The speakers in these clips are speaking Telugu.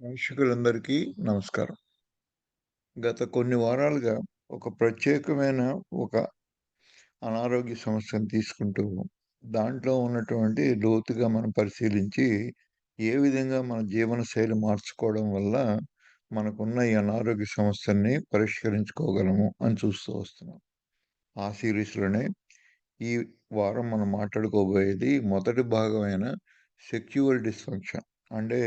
ప్రేక్షకులందరికీ నమస్కారం. గత కొన్ని వారాలుగా ఒక ప్రత్యేకమైన ఒక అనారోగ్య సమస్యను తీసుకుంటూ, దాంట్లో ఉన్నటువంటి లోతుగా మనం పరిశీలించి, ఏ విధంగా మన జీవనశైలి మార్చుకోవడం వల్ల మనకున్న ఈ అనారోగ్య సమస్యల్ని పరిష్కరించుకోగలము అని చూస్తూ వస్తున్నాం. ఆ సీరీస్‌లోనే ఈ వారం మనం మాట్లాడుకోబోయేది మొదటి భాగమైన సెక్సువల్ డిస్‌ఫంక్షన్. అంటే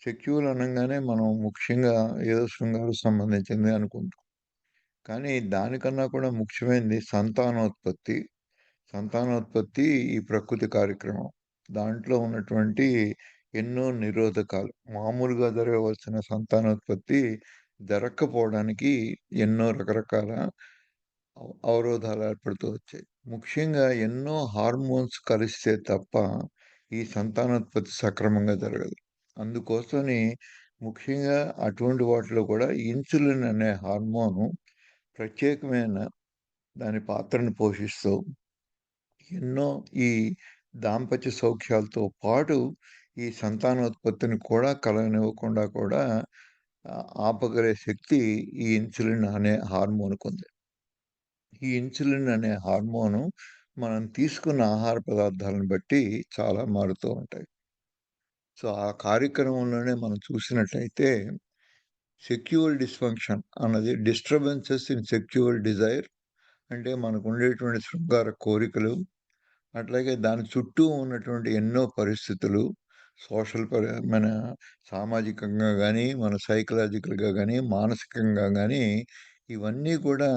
సెక్సువల్ అనంగానే మనం ముఖ్యంగా ఏదో శృంగారకు సంబంధించింది అనుకుంటాం. కానీ దానికన్నా కూడా ముఖ్యమైనది సంతానోత్పత్తి. సంతానోత్పత్తి ఈ ప్రకృతి కార్యక్రమం. దాంట్లో ఉన్నటువంటి ఎన్నో నిరోధకాలు. మామూలుగా జరగవలసిన సంతానోత్పత్తి జరక్కపోవడానికి ఎన్నో రకరకాల అవరోధాలు ఏర్పడుతూ వచ్చాయి. ముఖ్యంగా ఎన్నో హార్మోన్స్ కలిస్తే తప్ప ఈ సంతానోత్పత్తి సక్రమంగా జరగదు. అందుకోసమని ముఖ్యంగా అటువంటి వాటిలో కూడా ఇన్సులిన్ అనే హార్మోను ప్రత్యేకమైన దాని పాత్రను పోషిస్తూ ఎన్నో ఈ దాంపత్య సౌఖ్యాలతో పాటు ఈ సంతానోత్పత్తిని కూడా కలగనివ్వకుండా కూడా ఆపగలిగే శక్తి ఈ ఇన్సులిన్ అనే హార్మోన్‌కుంది. ఈ ఇన్సులిన్ అనే హార్మోను మనం తీసుకున్న ఆహార పదార్థాలను బట్టి చాలా మారుతూ ఉంటాయి. సో, ఆ కార్యక్రమంలోనే మనం చూసినట్లయితే సెక్సువల్ డిస్‌ఫంక్షన్ అన్నది డిస్టర్బెన్సెస్ ఇన్ సెక్సువల్ డిజైర్ అంటే మనకుండేటువంటి శృంగార కోరికలు, అట్లాగే దాని చుట్టూ ఉన్నటువంటి ఎన్నో పరిస్థితులు, మన సామాజికంగా గానీ, మన సైకలాజికల్‌గా గానీ, మానసికంగా గానీ, ఇవన్నీ కూడా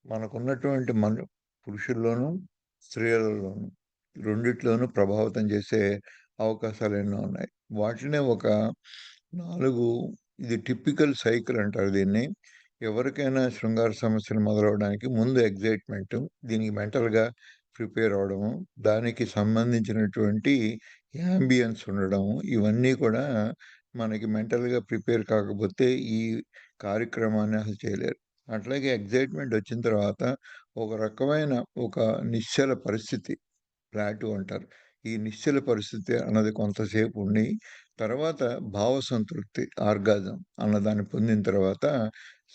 మనకున్నటువంటి పురుషుల్లోనూ, స్త్రీలలోనూ రెండిట్లోనూ ప్రభావితం చేసే అవకాశాలెన్నో ఉన్నాయి. వాటినే ఒక 4 ఇది టిపికల్ సైకిల్ అంటారు దీన్ని. ఎవరికైనా శృంగార సమస్యలు మొదలవ్వడానికి ముందు ఎక్సైట్‌మెంటు, దీనికి మెంటల్‌గా ప్రిపేర్ అవ్వడము, దానికి సంబంధించినటువంటి యాంబియన్స్ ఉండడం, ఇవన్నీ కూడా మనకి మెంటల్‌గా ప్రిపేర్ కాకపోతే ఈ కార్యక్రమాన్ని అసలు చేయలేరు. అట్లాగే ఎక్సైట్‌మెంట్ వచ్చిన తర్వాత ఒక రకమైన ఒక నిశ్చల పరిస్థితి ప్లాటూ అంటారు. ఈ నిశ్చల పరిస్థితి అన్నది కొంతసేపు ఉండి, తర్వాత భావసంతృప్తి ఆర్గాజం అన్నదాన్ని పొందిన తర్వాత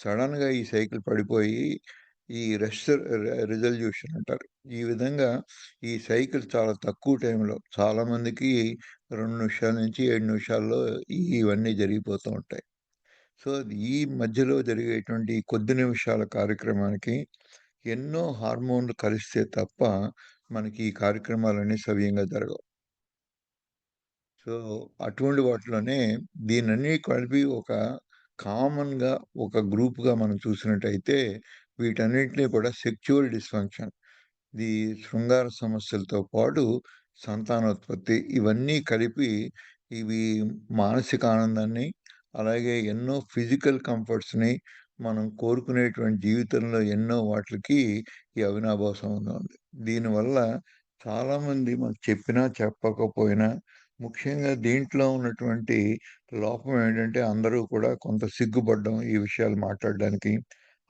సడెన్‌గా ఈ సైకిల్ పడిపోయి, ఈ రిజల్యూషన్ అంటారు. ఈ విధంగా ఈ సైకిల్ చాలా తక్కువ టైంలో చాలామందికి 2 నిమిషాల నుంచి 7 నిమిషాల్లో ఇవన్నీ జరిగిపోతూ ఉంటాయి. సో, ఈ మధ్యలో జరిగేటువంటి ఈ కొద్ది నిమిషాల కార్యక్రమానికి ఎన్నో హార్మోన్‌లు కలిస్తే తప్ప మనకి ఈ కార్యక్రమాలన్నీ సవ్యంగా జరగవు. సో, అటువంటి వాటిలోనే దీనన్నీ కలిపి ఒక కామన్‌గా ఒక గ్రూప్‌గా మనం చూసినట్టయితే వీటన్నిటిని కూడా సెక్సువల్ డిస్‌ఫంక్షన్ ఈ శృంగార సమస్యలతో పాటు సంతానోత్పత్తి ఇవన్నీ కలిపి ఇవి మానసిక ఆనందాన్ని, అలాగే ఎన్నో ఫిజికల్ కంఫర్ట్స్‌ని మనం కోరుకునేటువంటి జీవితంలో ఎన్నో వాటిలకి ఈ అవినాభావ సంబంధం ఉంది. దీనివల్ల చాలామంది మనకు చెప్పినా, చెప్పకపోయినా ముఖ్యంగా దీంట్లో ఉన్నటువంటి లోపం ఏంటంటే అందరూ కూడా కొంత సిగ్గుపడడం ఈ విషయాలు మాట్లాడడానికి.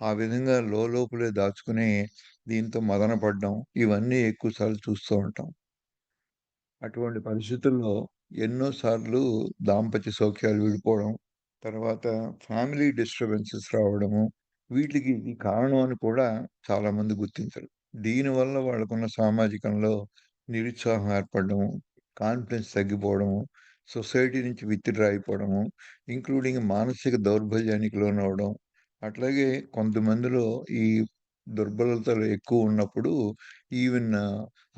ఆ విధంగా లోలోపలే దాచుకుని దీంతో మదన పడడం, ఇవన్నీ ఎక్కువ సార్లు చూస్తూ ఉంటాం. అటువంటి పరిస్థితుల్లో ఎన్నో సార్లు దాంపత్య సౌఖ్యాలు విడిపోవడం, తర్వాత ఫ్యామిలీ డిస్టర్బెన్సెస్ రావడము, వీటికి ఇది కారణం అని కూడా చాలామంది గుర్తించరు. దీనివల్ల వాళ్ళకున్న సామాజికంలో నిరుత్సాహం ఏర్పడడము, కాన్ఫిడెన్స్ తగ్గిపోవడము, సొసైటీ నుంచి విత్‌డ్రా అయిపోవడము, ఇంక్లూడింగ్ మానసిక దౌర్బల్యానికి లోనవ్వడం, అట్లాగే కొంతమందిలో ఈ దుర్బలతలు ఎక్కువున్నప్పుడు ఈవెన్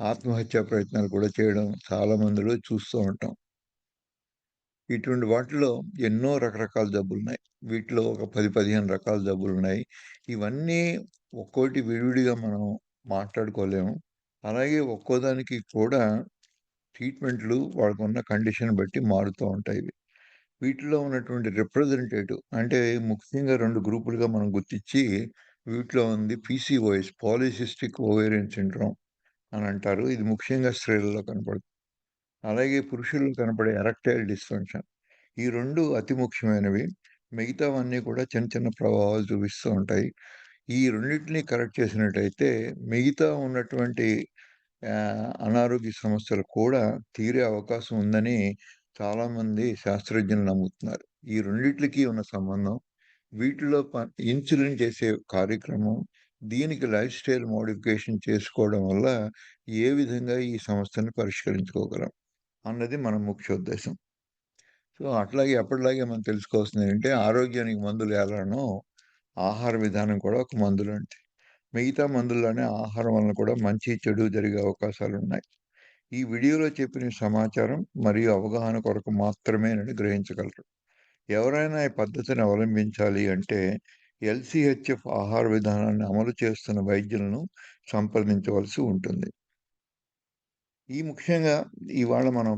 ఆత్మహత్యా ప్రయత్నాలు కూడా చేయడం చాలా మందిలో చూస్తూ ఉంటాం. ఇటువంటి వాటిలో ఎన్నో రకరకాల జబ్బులున్నాయి. వీటిలో ఒక 10, 15 రకాల జబ్బులున్నాయి. ఇవన్నీ ఒక్కోటి విడివిడిగా మనం మాట్లాడుకోలేము. అలాగే ఒక్కోదానికి కూడా ట్రీట్‌మెంట్‌లు వాళ్ళకున్న కండిషన్ బట్టి మారుతూ ఉంటాయి. వీటిలో ఉన్నటువంటి రిప్రజెంటేటివ్ అంటే ముఖ్యంగా 2 గ్రూపులుగా మనం గుర్తించి వీటిలో ఉంది పీసీఓఎస్ పాలిసిస్టిక్ ఓవేరియన్ సిండ్రోమ్ అని అంటారు. ఇది ముఖ్యంగా స్త్రీలలో కనపడుతుంది. అలాగే పురుషుల్లో కనపడే ఎరెక్టైల్ డిస్‌ఫంక్షన్. ఈ 2 అతి ముఖ్యమైనవి. మిగతావన్నీ కూడా చిన్న చిన్న ప్రభావాలు చూపిస్తూ ఉంటాయి. ఈ రెండిటిని కరెక్ట్ చేసినట్టయితే మిగతా ఉన్నటువంటి అనారోగ్య సమస్యలు కూడా తీరే అవకాశం ఉందని చాలామంది శాస్త్రజ్ఞులు నమ్ముతున్నారు. ఈ రెండిట్లికి ఉన్న సంబంధం, వీటిలో ఇన్సులిన్ చేసే కార్యక్రమం, దీనికి లైఫ్ స్టైల్ మోడిఫికేషన్ చేసుకోవడం వల్ల ఏ విధంగా ఈ సమస్యను పరిష్కరించుకోగలం అన్నది మన ముఖ్యోద్దేశం. సో, అట్లాగే ఎప్పటిలాగే మనం తెలుసుకోవాల్సిందేంటంటే ఆరోగ్యానికి మందులు ఎలానో ఆహార విధానం కూడా ఒక మందులాంటిది. మిగతా మందుల్లానే ఆహారం వలన కూడా మంచి, చెడు జరిగే అవకాశాలున్నాయి. ఈ వీడియోలో చెప్పిన సమాచారం మరియు అవగాహన కొరకు మాత్రమేనని గ్రహించగలరు. ఎవరైనా ఈ పద్ధతిని అవలంబించాలి అంటే ఎల్‌సీహెచ్ఎఫ్ ఆహార విధానాన్ని అమలు చేస్తున్న వైద్యులను సంప్రదించవలసి ఉంటుంది. ఈ ముఖ్యంగా ఇవాళ మనం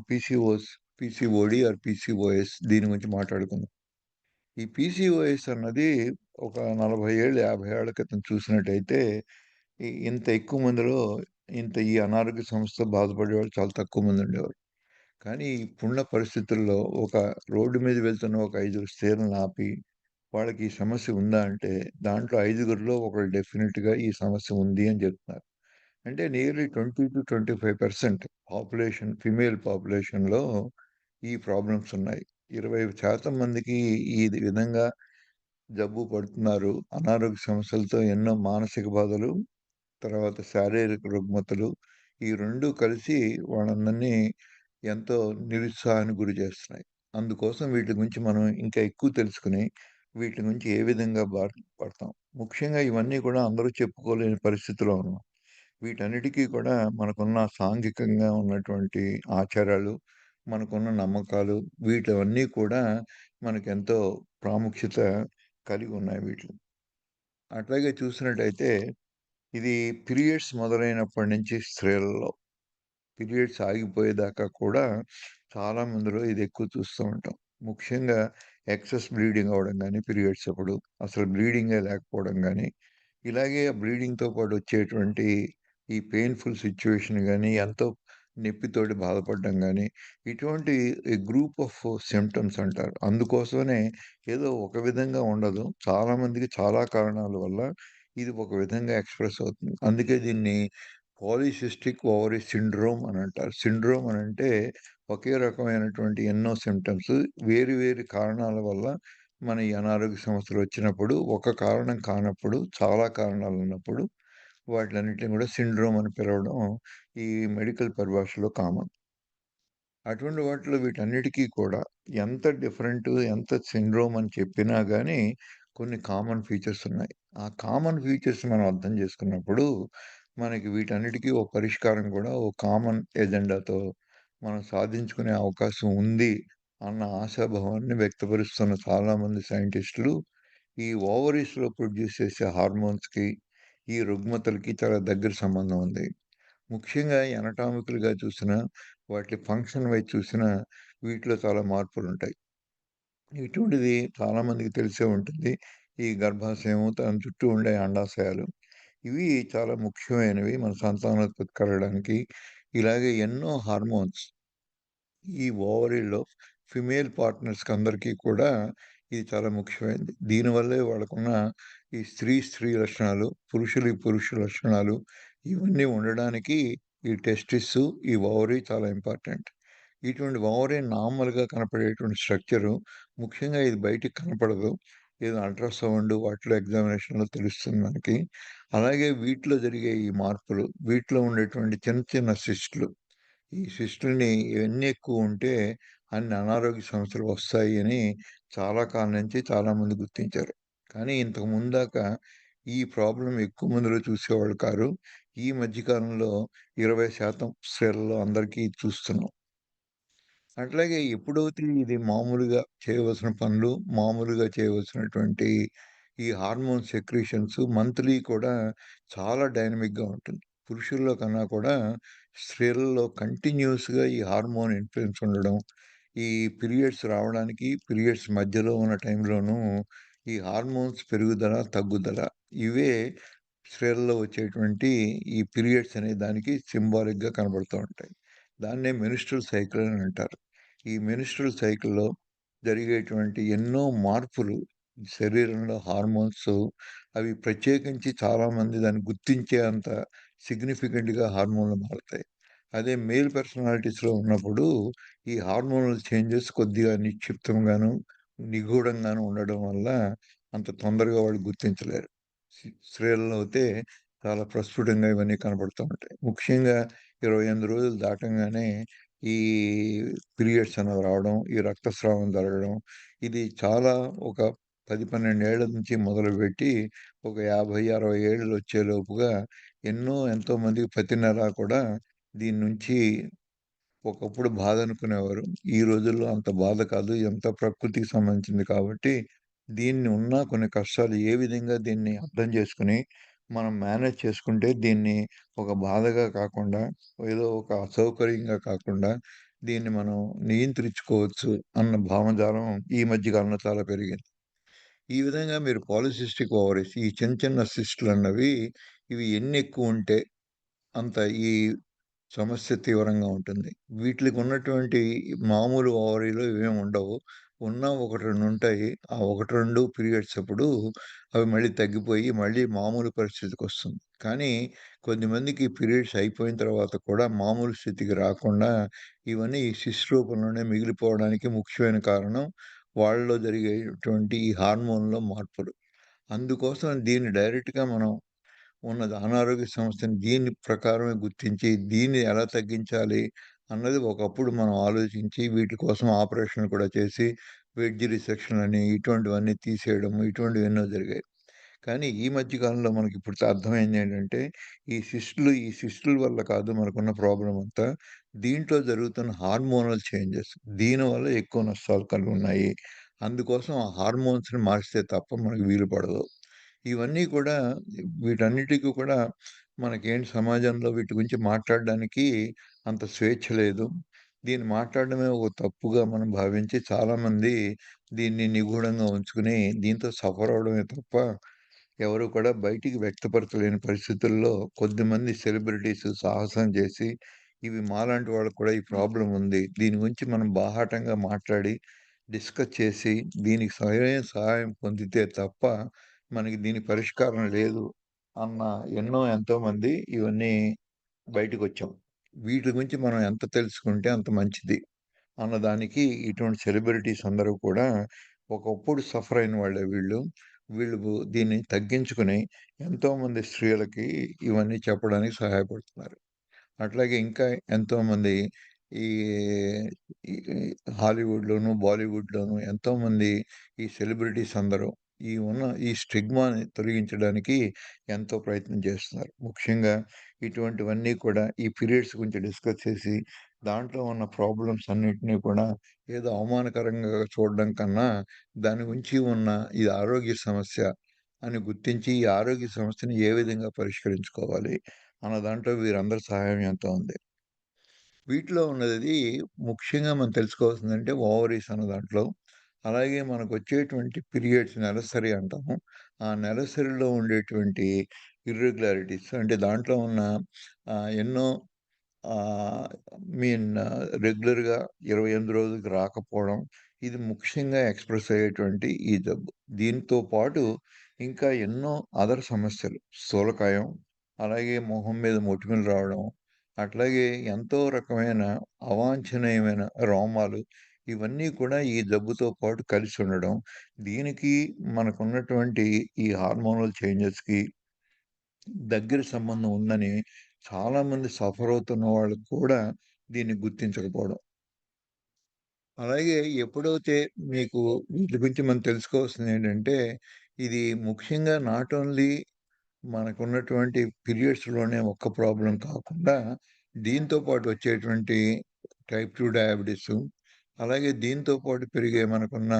పీసీఓడీ ఆర్ పీసీఓఎస్ దీని గురించి మాట్లాడుకుందాం. ఈ పీసీఓఎస్ అన్నది ఒక 40 ఏళ్ళు, 50 ఏళ్ల క్రితం చూసినట్టయితే ఇంత ఎక్కువ మందిలో ఈ అనారోగ్య సమస్యతో బాధపడేవాళ్ళు చాలా తక్కువ మంది ఉండేవారు. కానీ ఇప్పుడున్న పరిస్థితుల్లో ఒక రోడ్డు మీద వెళ్తున్న ఒక 5 స్త్రీలను ఆపి, వాళ్ళకి ఈ సమస్య ఉందా అంటే, దాంట్లో 5గురిలో ఒకళ్ళు డెఫినిట్‌గా ఈ సమస్య ఉంది అని చెప్తున్నారు. అంటే నియర్లీ 20-25% ఫిమేల్ పాపులేషన్‌లో ఈ ప్రాబ్లమ్స్ ఉన్నాయి. 25% మందికి ఈ విధంగా జబ్బు పడుతున్నారు. అనారోగ్య సమస్యలతో ఎన్నో మానసిక బాధలు, తర్వాత శారీరక రుగ్మతలు ఈ 2 కలిసి వాళ్ళందరినీ ఎంతో నిరుత్సాహానికి గురి చేస్తున్నాయి. అందుకోసం వీటి గురించి మనం ఇంకా ఎక్కువ తెలుసుకొని, వీటి నుంచి ఏ విధంగా పడతాం. ముఖ్యంగా ఇవన్నీ కూడా అందరూ చెప్పుకోలేని పరిస్థితిలో ఉన్నాం. వీటన్నిటికీ కూడా మనకున్న సాంఘికంగా ఉన్నటువంటి ఆచారాలు, మనకున్న నమ్మకాలు వీటవన్నీ కూడా మనకెంతో ప్రాముఖ్యత కలిగి ఉన్నాయి వీటిలో. అట్లాగే చూసినట్టయితే ఇది పీరియడ్స్ మొదలైనప్పటి నుంచి స్త్రీలలో పీరియడ్స్ ఆగిపోయేదాకా కూడా చాలా మందిలో ఇది ఎక్కువ చూస్తూ ఉంటాం. ముఖ్యంగా ఎక్సెస్ బ్లీడింగ్ అవ్వడం గానీ, పీరియడ్స్ అప్పుడు అసలు బ్లీడింగే లేకపోవడం గానీ, ఇలాగే బ్లీడింగ్‌తో పాటు వచ్చేటువంటి ఈ పెయిన్‌ఫుల్ సిట్యుయేషన్ గానీ, ఎంతో నొప్పితోటి బాధపడడం గానీ, ఇటువంటి గ్రూప్ ఆఫ్ సింప్టమ్స్ అంటారు. అందుకోసమనే ఏదో ఒక విధంగా ఉండదు. చాలా మందికి చాలా కారణాల వల్ల ఇది ఒక విధంగా ఎక్స్‌ప్రెస్ అవుతుంది. అందుకే దీన్ని పాలిసిస్టిక్ ఓవరీ సిండ్రోమ్ అని అంటారు. సిండ్రోమ్ అనంటే ఒకే రకమైనటువంటి ఎన్నో సింప్టమ్స్ వేరు వేరు కారణాల వల్ల మన ఈ అనారోగ్య సమస్యలొచ్చినప్పుడు, ఒక కారణం కానప్పుడు, చాలా కారణాలున్నప్పుడు వాటిలన్నిటిని కూడా సిండ్రోమ్ అని పిలవడం ఈ మెడికల్ పరిభాషలో కామన్. అటువంటి వాటిలో వీటన్నిటికీ కూడా ఎంత సిండ్రోమ్ అని చెప్పినా గానీ, కొన్ని కామన్ ఫీచర్స్ ఉన్నాయి. ఆ కామన్ ఫీచర్స్ మనం అర్థం చేసుకున్నప్పుడు, మనకి వీటన్నిటికీ ఓ పరిష్కారం కూడా ఓ కామన్ ఎజెండాతో మనం సాధించుకునే అవకాశం ఉంది అన్న ఆశాభావాన్ని వ్యక్తపరుస్తున్న చాలామంది సైంటిస్టులు, ఈ ఓవరీస్‌లో ప్రొడ్యూస్ చేసే హార్మోన్స్‌కి, ఈ రుగ్మతలకి చాలా దగ్గర సంబంధం ఉంది. ముఖ్యంగా ఎనటామికల్‌గా చూసినా, వాటి ఫంక్షన్ వైస్ చూసినా వీటిలో చాలా మార్పులుంటాయి. ఇటువంటిది చాలా మందికి తెలిసే ఉంటుంది. ఈ గర్భాశయము, దాని చుట్టూ ఉండే అండాశయాలు. ఇవి చాలా ముఖ్యమైనవి మన సంతానోత్పత్తి కలగడానికి. ఇలాగే ఎన్నో హార్మోన్స్ ఈ ఓవరీలో ఫిమేల్ పార్ట్నర్స్‌కి అందరికీ కూడా ఇది చాలా ముఖ్యమైనది. దీనివల్లే వాళ్ళకున్న ఈ స్త్రీ లక్షణాలు, పురుష లక్షణాలు ఇవన్నీ ఉండడానికి ఈ టెస్టిస్, ఈ ఓవరీ చాలా ఇంపార్టెంట్. ఇటువంటి ఓవరీ నార్మల్‌గా కనపడేటువంటి స్ట్రక్చరు ముఖ్యంగా ఇది బయటికి కనపడదు. ఏదో అల్ట్రాసౌండ్ వాటిలో ఎగ్జామినేషన్‌లో తెలుస్తుంది మనకి. అలాగే వీటిలో జరిగే ఈ మార్పులు, వీటిలో ఉండేటువంటి చిన్న చిన్న సిస్ట్‌లు ఈ సిస్టుల్ని ఎన్ని ఎక్కువుంటే అన్ని అనారోగ్య సమస్యలు వస్తాయి అని చాలా కాలం నుంచి చాలామంది గుర్తించారు. కానీ ఇంతకు ముందాక ఈ ప్రాబ్లమ్ ఎక్కువ మందిలో చూసేవాళ్ళు కారు. ఈ మధ్య కాలంలో 20% స్త్రీలలో అందరికీ చూస్తున్నాం. అట్లాగే ఎప్పుడైతే ఇది మామూలుగా చేయవలసిన పనులు, మామూలుగా చేయవలసినటువంటి ఈ హార్మోన్ సెక్రీషన్స్ మంత్లీ కూడా చాలా డైనమిక్‌గా ఉంటుంది. పురుషుల్లో కన్నా కూడా స్త్రీలలో కంటిన్యూయస్‌గా ఈ హార్మోన్ ఇన్‌ఫ్లుయెన్స్ ఉండడం, ఈ పీరియడ్స్ రావడానికి, పీరియడ్స్ మధ్యలో ఉన్న టైంలోనూ ఈ హార్మోన్స్ పెరుగుదల, తగ్గుదల ఇవే స్త్రీలలో వచ్చేటువంటి ఈ పీరియడ్స్ అనే దానికి సింబాలిక్‌గా కనబడుతూ ఉంటాయి. దాన్నే మెన్‌స్ట్రుయల్ సైకిల్ అని అంటారు. ఈ మెన్‌స్ట్రుయల్ సైకిల్‌లో జరిగేటువంటి ఎన్నో మార్పులు శరీరంలో హార్మోన్స్ అవి ప్రత్యేకించి చాలామంది దాన్ని గుర్తించే అంత సిగ్నిఫికెంట్‌గా హార్మోన్‌లు మారుతాయి. అదే మేల్ పర్సనాలిటీస్‌లో ఉన్నప్పుడు ఈ హార్మోనల్ చేంజెస్ కొద్దిగా నిక్షిప్తంగాను, నిగూఢంగాను ఉండడం వల్ల అంత తొందరగా వాళ్ళు గుర్తించలేరు. స్త్రీలలో అయితే చాలా ప్రస్ఫుటంగా ఇవన్నీ కనపడుతూ ఉంటాయి. ముఖ్యంగా 28 రోజులు దాటంగానే ఈ పీరియడ్స్ అనేవి రావడం, ఈ రక్తస్రావం జరగడం, ఇది చాలా ఒక 10, 12 ఏళ్ల నుంచి మొదలుపెట్టి ఒక 50, 60 ఏళ్ళు వచ్చేలోపుగా ఎంతో మందికి ప్రతి నెల కూడా దీని నుంచి ఒకప్పుడు బాధనుకునేవారు. ఈ రోజుల్లో అంత బాధ కాదు. ఇదంతా ప్రకృతికి సంబంధించింది కాబట్టి, దీన్ని ఉన్న కొన్ని కష్టాలు ఏ విధంగా దీన్ని అర్థం చేసుకొని, మనం మేనేజ్ చేసుకుంటే దీన్ని ఒక బాధగా కాకుండా, ఏదో ఒక అసౌకర్యంగా కాకుండా, దీన్ని మనం నియంత్రించుకోవచ్చు అన్న భావజాలం ఈ మధ్య కాలంలో చాలా పెరిగింది. ఈ విధంగా మీరు పాలిసిస్టిక్ ఓవరీస్ ఈ చిన్న సిస్టులన్నవి ఇవి ఎన్నెక్కువుంటే అంత ఈ సమస్య తీవ్రంగా ఉంటుంది. వీటిలికున్నటువంటి మామూలు ఓవరీలు ఇవేమి ఉండవు. ఉన్న 1, 2 ఉంటాయి. ఆ 1, 2 పీరియడ్స్ అప్పుడు అవి మళ్ళీ తగ్గిపోయి మళ్ళీ మామూలు పరిస్థితికొస్తుంది. కానీ కొద్దిమందికి పీరియడ్స్ అయిపోయిన తర్వాత కూడా మామూలు స్థితికి రాకుండా ఇవన్నీ ఈ సిస్ట్ రూపంలోనే మిగిలిపోవడానికి ముఖ్యమైన కారణం వాళ్ళలో జరిగేటువంటి ఈ హార్మోన్‌లో మార్పులు. అందుకోసం దీన్ని డైరెక్ట్‌గా మనం ఉన్నది అనారోగ్య సమస్యని దీని ప్రకారమే గుర్తించి, దీన్ని ఎలా తగ్గించాలి అన్నది ఒకప్పుడు మనం ఆలోచించి, వీటి కోసం ఆపరేషన్‌లు కూడా చేసి, వెడ్జ్ రిసెక్షన్‌లని ఇటువంటివన్నీ తీసేయడము, ఇటువంటివెన్నో జరిగాయి. కానీ ఈ మధ్య కాలంలో మనకిప్పుడు అర్థమైందేంటంటే, ఈ సిస్టుల వల్ల కాదు మనకున్న ప్రాబ్లమ్ అంతా. దీంట్లో జరుగుతున్న హార్మోనల్ చేంజెస్. దీనివల్ల ఎక్కువ నష్టాలు కలిగున్నాయి. అందుకోసం ఆ హార్మోన్స్‌ని మార్చితే తప్ప మనకు వీలు పడదు. ఇవన్నీ కూడా వీటన్నిటికి కూడా మనకేంటి సమాజంలో వీటి గురించి మాట్లాడడానికి అంత స్వేచ్ఛ లేదు. దీన్ని మాట్లాడడమే ఒక తప్పుగా మనం భావించి చాలామంది దీన్ని నిగూఢంగా ఉంచుకుని దీంతో సఫర్ అవ్వడమే తప్ప ఎవరు కూడా బయటికి వ్యక్తపరచలేని పరిస్థితుల్లో కొద్దిమంది సెలబ్రిటీస్ సాహసం చేసి, ఇవి మాలాంటి వాళ్ళకి కూడా ఈ ప్రాబ్లమ్ ఉంది. దీని గురించి మనం బాహాటంగా మాట్లాడి, డిస్కస్ చేసి, దీనికి సరైన సహాయం పొందితే తప్ప, మనకి దీనికి పరిష్కారం లేదు అన్న ఎంతోమంది ఇవన్నీ బయటకొచ్చాం. వీటి గురించి మనం ఎంత తెలుసుకుంటే అంత మంచిది. అన్నదానికి ఇటువంటి సెలబ్రిటీస్ అందరూ కూడా ఒకప్పుడు సఫర్ అయిన వాళ్ళే వీళ్ళు. వీళ్ళు దీన్ని తగ్గించుకొని ఎంతోమంది స్త్రీలకి ఇవన్నీ చెప్పడానికి సహాయపడుతున్నారు. అట్లాగే ఇంకా ఎంతోమంది ఈ ఈ హాలీవుడ్‌లోను, బాలీవుడ్‌లోను ఎంతోమంది ఈ సెలబ్రిటీస్ అందరూ ఈ స్టిగ్మాని తొలగించడానికి ఎంతో ప్రయత్నం చేస్తున్నారు. ముఖ్యంగా ఇటువంటివన్నీ కూడా ఈ పీరియడ్స్ గురించి డిస్కస్ చేసి, దాంట్లో ఉన్న ప్రాబ్లమ్స్ అన్నిటిని కూడా ఏదో అవమానకరంగా చూడడం కన్నా, దాని గురించి ఉన్న ఇది ఆరోగ్య సమస్య అని గుర్తించి, ఈ ఆరోగ్య సమస్యని ఏ విధంగా పరిష్కరించుకోవాలి అన్న దాంట్లో వీరందరి సహాయం ఎంతో ఉంది. వీటిలో ఉన్నది ముఖ్యంగా మనం తెలుసుకోవాల్సిందంటే ఓవరీస్ అన్న దాంట్లో. అలాగే మనకొచ్చేటువంటి పీరియడ్స్ నెలసరి అంటాము. ఆ నెలసరిలో ఉండేటువంటి ఇర్రెగ్యులారిటీస్ అంటే దాంట్లో ఉన్న ఎన్నో ఆహ్, మీన్ రెగ్యులర్‌గా 28 రోజులకి రాకపోవడం. ఇది ముఖ్యంగా ఎక్స్‌ప్రెస్ అయ్యేటువంటి ఈ జబ్బు. దీంతో పాటు ఇంకా ఎన్నో అదర్ సమస్యలు. స్థూలకాయం, అలాగే మొహం మీద మొటిమలు రావడం, అట్లాగే ఎంతో రకమైన అవాంఛనీయమైన రోమాలు ఇవన్నీ కూడా ఈ జబ్బుతో పాటు కలిసి ఉండడం. దీనికి మనకున్నటువంటి ఈ హార్మోనల్ చేంజెస్‌కి దగ్గర సంబంధం ఉందని చాలామంది సఫర్ అవుతున్న వాళ్ళు కూడా దీన్ని గుర్తించకపోవడం. అలాగే ఎప్పుడైతే మీకు వీటి గురించి మనం తెలుసుకోవాల్సిందేంటంటే, ఇది ముఖ్యంగా నాట్ ఓన్లీ మనకున్నటువంటి పీరియడ్స్‌లోనే ఒక్క ప్రాబ్లమ్ కాకుండా, దీంతో పాటు వచ్చేటువంటి టైప్ 2 డయాబెటిసు, అలాగే దీంతో పాటు పెరిగే మనకున్న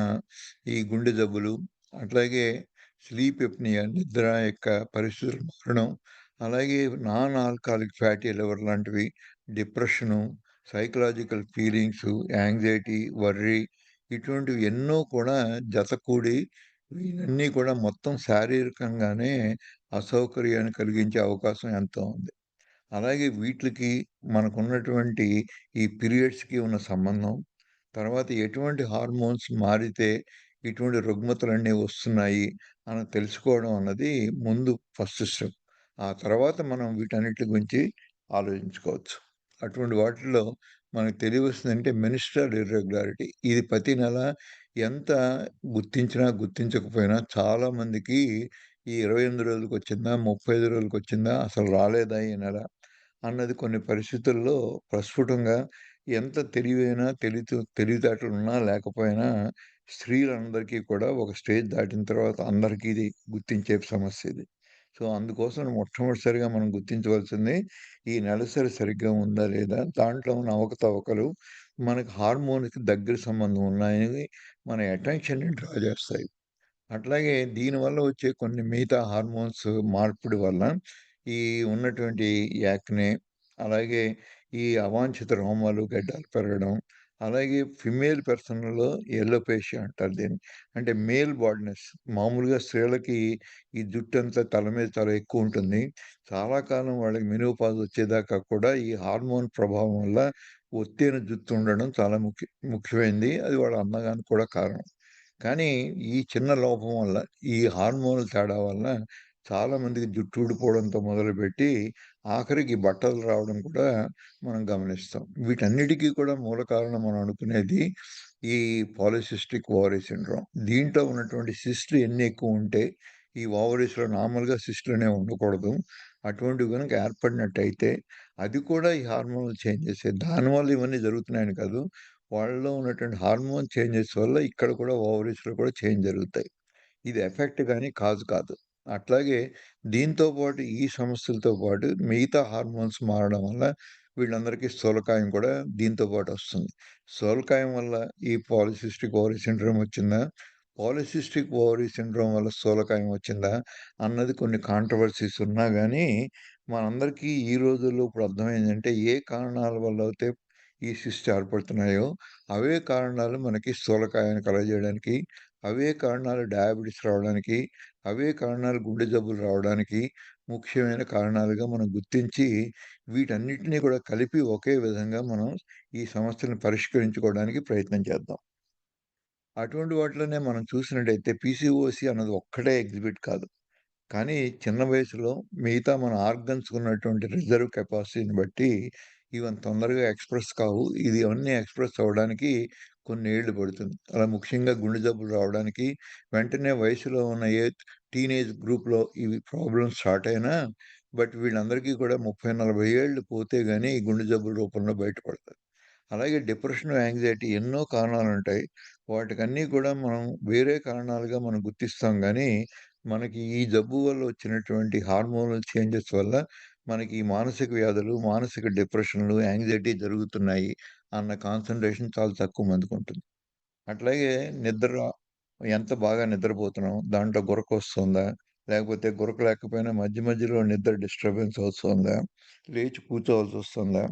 ఈ గుండె జబ్బులు, అట్లాగే స్లీప్ ఎప్నియా నిద్ర యొక్క పరిస్థితులు మారడం, అలాగే నాన్ ఆల్కహాలిక్ ఫ్యాటీ లివర్ లాంటివి, depression, psychological feelings, anxiety, worry ఇటువంటివి ఎన్నో కూడా జతకూడి ఇవన్నీ కూడా మొత్తం శారీరకంగానే అసౌకర్యాన్ని కలిగించే అవకాశం ఎంతో ఉంది. అలాగే వీట్లికి మనకున్నటువంటి ఈ పీరియడ్స్‌కి ఉన్న సంబంధం, తర్వాత ఎటువంటి హార్మోన్స్ మారితే ఇటువంటి రుగ్మతలన్నీ వస్తున్నాయి అని తెలుసుకోవడం అన్నది ముందు ఫస్ట్ స్టెప్. ఆ తర్వాత మనం వీటన్నిటి గురించి ఆలోచించుకోవచ్చు. అటువంటి వాటిల్లో మనకు తెలియవలసిందంటే మెన్స్ట్రుయల్ ఇర్రెగ్యులారిటీ. ఇది ప్రతి నెల ఎంత గుర్తించినా, గుర్తించకపోయినా చాలామందికి ఈ 28 రోజులకొచ్చిందా? 35 రోజులకొచ్చిందా? అసలు రాలేదా ఈ నెల? అన్నది కొన్ని పరిస్థితుల్లో ప్రస్ఫుటంగా ఎంత తెలివైన తెలివితేటలున్నా లేకపోయినా స్త్రీలందరికీ కూడా ఒక స్టేజ్ దాటిన తర్వాత అందరికీ ఇది గుర్తించే సమస్య ఇది. సో, అందుకోసం మొట్టమొదటిసారిగా మనం గుర్తించవలసింది ఈ నెలసరి సరిగ్గా ఉందా లేదా? దాంట్లో ఉన్న అవకతవకలు మనకు హార్మోన్‌కి దగ్గర సంబంధం ఉన్నాయని మన అటెన్షన్‌ని డ్రా చేస్తాయి. అట్లాగే దీనివల్ల వచ్చే కొన్ని మిగతా హార్మోన్స్ మార్పిడి వల్ల ఈ ఉన్నటువంటి యాక్నే, అలాగే ఈ అవాంఛిత రోమాలు, గడ్డాలు పెరగడం, అలాగే ఫిమేల్ పర్సన్‌లో ఎలోపేషియా అంటారు దీన్ని. అంటే మేల్ బాల్డ్‌నెస్. మామూలుగా స్త్రీలకి ఈ జుట్టంతా తల మీద చాలా ఎక్కువుంటుంది. చాలా కాలం వాళ్ళకి మెనోపాజ్ వచ్చేదాకా కూడా ఈ హార్మోన్ ప్రభావం వల్ల ఒత్తైన జుట్టు ఉండడం చాలా ముఖ్యమైనది. అది వాళ్ళ అందగానికి కూడా కారణం. కానీ ఈ చిన్న లోపం వల్ల, ఈ హార్మోన్‌ల తేడా వల్ల చాలామందికి జుట్టు ఊడిపోవడంతో మొదలుపెట్టి, ఆఖరికి బట్టలు రావడం కూడా మనం గమనిస్తాం. వీటన్నిటికి కూడా మూల కారణం మనం అనుకునేది ఈ పాలిసిస్టిక్ ఓవరీ సిండ్రోమ్. దీంట్లో ఉన్నటువంటి సిస్ట్‌లు ఎన్ని ఎక్కువుంటే, ఈ ఓవరీస్‌లో నార్మల్‌గా సిస్ట్‌లనేవి ఉండకూడదు. అటువంటివి గనుక ఏర్పడినట్టయితే, అది కూడా ఈ హార్మోనల్ చేంజెసే. దానివల్ల ఇవన్నీ జరుగుతున్నాయని కాదు. వాళ్ళలో ఉన్నటువంటి హార్మోన్ చేంజెస్ వల్ల ఇక్కడ కూడా ఓవరీస్‌లో కూడా చేంజ్ జరుగుతాయి. ఇది ఎఫెక్ట్ గాని కాజ్ కాదు. అట్లాగే దీంతో పాటు ఈ సమస్యలతో పాటు మిగతా హార్మోన్స్ మారడం వల్ల వీళ్ళందరికీ స్థూలకాయం కూడా దీంతో పాటొస్తుంది. స్థూలకాయం వల్ల ఈ పాలిసిస్టిక్ ఓవరీ సిండ్రోమ్ వచ్చిందా? పాలిసిస్టిక్ ఓవరీ సిండ్రోమ్ వల్ల స్థూలకాయం వచ్చిందా? అన్నది కొన్ని కాంట్రోవర్సీస్ ఉన్నా గానీ, మనందరికీ ఈ రోజుల్లో ఇప్పుడు అర్థమైందంటే ఏ కారణాల వల్లైతే ఈ సిస్ట్స్ ఏర్పడుతున్నాయో, అవే కారణాలు మనకి స్థూలకాయాన్ని కలుగజేయడానికి, అవే కారణాలు డయాబెటిస్ రావడానికి, అవే కారణాలు గుండె జబ్బులు రావడానికి ముఖ్యమైన కారణాలుగా మనం గుర్తించి, వీటన్నిటిని కూడా కలిపి ఒకే విధంగా మనం ఈ సమస్యలను పరిష్కరించుకోవడానికి ప్రయత్నం చేద్దాం. అటువంటి వాటిలోనే మనం చూసినట్టయితే పీసీఓసీ అన్నది ఒక్కటే ఎగ్జిబిట్ కాదు. కానీ చిన్న వయసులో మిగతా మన ఆర్గన్స్‌కి ఉన్నటువంటి రిజర్వ్ కెపాసిటీని బట్టి ఇవంత తొందరగా ఎక్స్‌ప్రెస్ కావు. ఇది అన్నీ ఎక్స్‌ప్రెస్ అవ్వడానికి కొన్ని ఏళ్ళు పడుతుంది. అలా ముఖ్యంగా గుండె జబ్బులు రావడానికి వెంటనే వయసులో ఉన్న టీనేజ్ గ్రూప్‌లో ఇవి ప్రాబ్లమ్స్ స్టార్ట్ అయినా వీళ్ళందరికీ కూడా 30, 40 ఏళ్ళు పోతే గాని ఈ గుండె జబ్బుల రూపంలో బయటపడతారు. అలాగే డిప్రెషన్, యాంగ్జైటీ ఎన్నో కారణాలుంటాయి. వాటికన్నీ కూడా మనం వేరే కారణాలుగా మనం గుర్తిస్తాం గానీ, మనకి ఈ జబ్బు వల్ల వచ్చినటువంటి హార్మోనల్ చేంజెస్ వల్ల మనకి ఈ మానసిక వ్యాధులు, మానసిక డిప్రెషన్‌లు, యాంగ్జైటీ జరుగుతున్నాయి అన్న కాన్సంట్రేషన్ చాలా తక్కువ మందికుంటుంది. అట్లాగే నిద్ర ఎంత బాగా నిద్రపోతున్నాం, దాంట్లో గురకొస్తుందా? లేకపోతే గురక లేకపోయినా మధ్య మధ్యలో నిద్ర డిస్టర్బెన్స్ వస్తుందా? లేచి కూర్చోవాల్సొస్తుందా?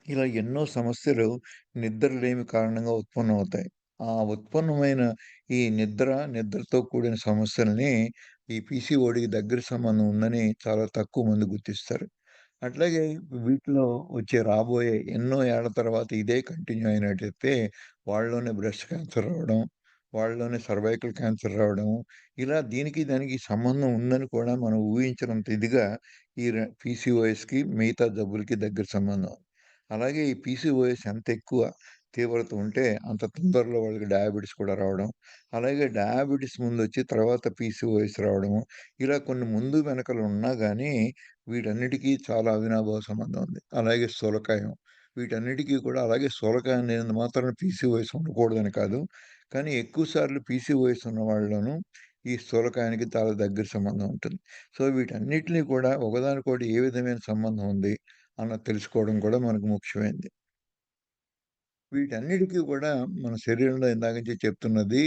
ఇలా ఎన్నో సమస్యలు నిద్రలేమి కారణంగా ఉత్పన్నమవుతాయి. ఆ ఉత్పన్నమైన ఈ నిద్రతో కూడిన సమస్యల్ని ఈ పీసీఓడీకి దగ్గర సంబంధం ఉందని చాలా తక్కువ మంది గుర్తిస్తారు. అట్లాగే వీటిలో రాబోయే ఎన్నో ఏళ్ల తర్వాత ఇదే కంటిన్యూ అయినట్టయితే వాళ్ళలోనే బ్రెస్ట్ క్యాన్సర్ రావడం, వాళ్ళలోనే సర్వైకల్ క్యాన్సర్ రావడం, ఇలా దీనికి దానికి సంబంధం ఉందని కూడా మనం ఊహించనంత ఇదిగా ఈ పీసీఓఎస్‌కి మిగతా జబ్బులకి దగ్గర సంబంధం. అలాగే ఈ పీసీఓఎస్ ఎంత ఎక్కువ తీవ్రత ఉంటే అంత తొందరలో వాళ్ళకి డయాబెటిస్ కూడా రావడం. అలాగే డయాబెటిస్ ముందొచ్చి తర్వాత పీసీఓఎస్ రావడము. ఇలా కొన్ని ముందు వెనకలు ఉన్నా గానీ వీటన్నిటికీ చాలా అవినాభావ సంబంధం ఉంది. అలాగే స్థూలకాయం. వీటన్నిటికి కూడా అలాగే స్థూలకాయం లేనంత మాత్రాన పీసీఓఎస్ ఉండకూడదని కాదు. కానీ ఎక్కువ సార్లు పీసీఓఎస్ ఉన్న వాళ్ళలోనూ ఈ స్థూలకాయానికి చాలా దగ్గర సంబంధం ఉంటుంది. సో, వీటన్నిటిని కూడా ఒకదానికొకటి ఏ విధమైన సంబంధం ఉంది అన్నది తెలుసుకోవడం కూడా మనకు ముఖ్యమైనది. వీటన్నిటికి కూడా మన శరీరంలో ఇందాక నుంచి చెప్తున్నది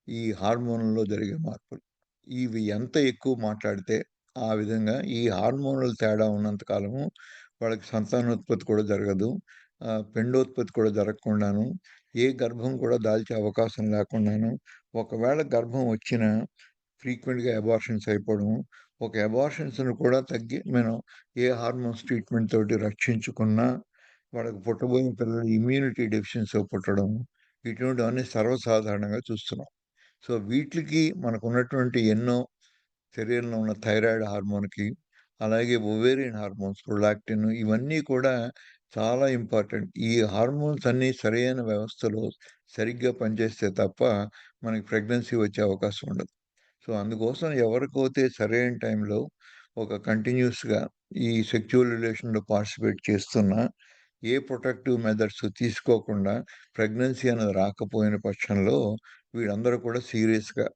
ఈ హార్మోన్‌లో జరిగే మార్పులు. ఇవి ఎంత ఎక్కువ మాట్లాడితే, ఆ విధంగా ఈ హార్మోనల్ తేడా ఉన్నంత కాలము వాళ్ళకి సంతానోత్పత్తి కూడా జరగదు. పిండోత్పత్తి కూడా జరగకుండాను, ఏ గర్భం కూడా దాల్చే అవకాశం లేకుండాను, ఒకవేళ గర్భం వచ్చినా ఫ్రీక్వెంట్‌గా అబార్షన్స్ అయిపోవడము, ఒక అబార్షన్స్‌ని కూడా మనం ఏ హార్మోన్స్ ట్రీట్‌మెంట్ తోటి రక్షించుకున్నా, వాళ్ళకి పుట్టబోయే పిల్లలు ఇమ్యూనిటీ డెఫిషియన్సీ పుట్టడం, ఇటువంటివన్నీ సర్వసాధారణంగా చూస్తున్నాం. సో, వీటిలికి మనకున్నటువంటి ఎన్నో శరీరంలో ఉన్న థైరాయిడ్ హార్మోన్‌కి, అలాగే ఒవేరియన్ హార్మోన్స్, ప్రొలాక్టిన్ ఇవన్నీ కూడా చాలా ఇంపార్టెంట్. ఈ హార్మోన్స్ అన్నీ సరైన వ్యవస్థలో సరిగ్గా పనిచేస్తే తప్ప మనకి ప్రెగ్నెన్సీ వచ్చే అవకాశం ఉండదు. సో, అందుకోసం ఎవరికైతే సరైన టైంలో ఒక కంటిన్యూయస్‌గా ఈ సెక్సువల్ రిలేషన్‌లో పార్టిసిపేట్ చేస్తున్నా, ఏ ప్రొటెక్టివ్ మెథడ్స్ తీసుకోకుండా ప్రెగ్నెన్సీ అనేది రాకపోయిన పక్షంలో వీళ్ళందరూ కూడా సీరియస్‌గా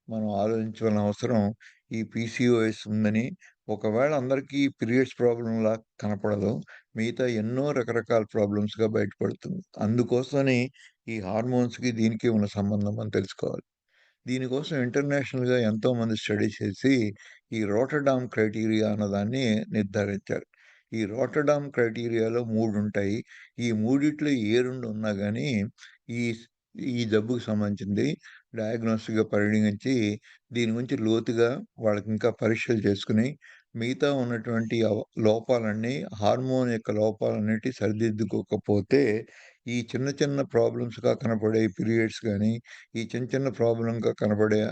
మనం ఆలోచించవలసిన అవసరం ఈ పీసీఓఎస్ ఉందని. ఒకవేళ అందరికీ పీరియడ్స్ ప్రాబ్లమ్‌లా కనపడదు. మిగతా ఎన్నో రకరకాల ప్రాబ్లమ్స్‌గా బయటపడుతుంది. అందుకోసమని ఈ హార్మోన్స్‌కి దీనికి ఉన్న సంబంధం అని తెలుసుకోవాలి. దీనికోసం ఇంటర్నేషనల్‌గా ఎంతోమంది స్టడీ చేసి, ఈ రోటర్డామ్ క్రైటీరియా అన్నదాన్ని నిర్ధారించారు. ఈ రోటర్డామ్ క్రైటీరియాలో 3 ఉంటాయి. ఈ మూడిట్లో ఏ 2 ఉన్నా గాని, ఈ స్ ఈ జబ్బుకి సంబంధించింది డయాగ్నోస్టిక్‌గా పరిగణించి, దీని గురించి లోతుగా వాళ్ళకింకా పరీక్షలు చేసుకొని, మిగతా ఉన్నటువంటి లోపాలన్నీ హార్మోన్ యొక్క లోపాలన్నిటి సరిదిద్దుకోకపోతే, ఈ చిన్న చిన్న ప్రాబ్లమ్స్‌గా కనపడే పీరియడ్స్ గాని, ఈ చిన్న చిన్న ప్రాబ్లమ్‌గా కనబడే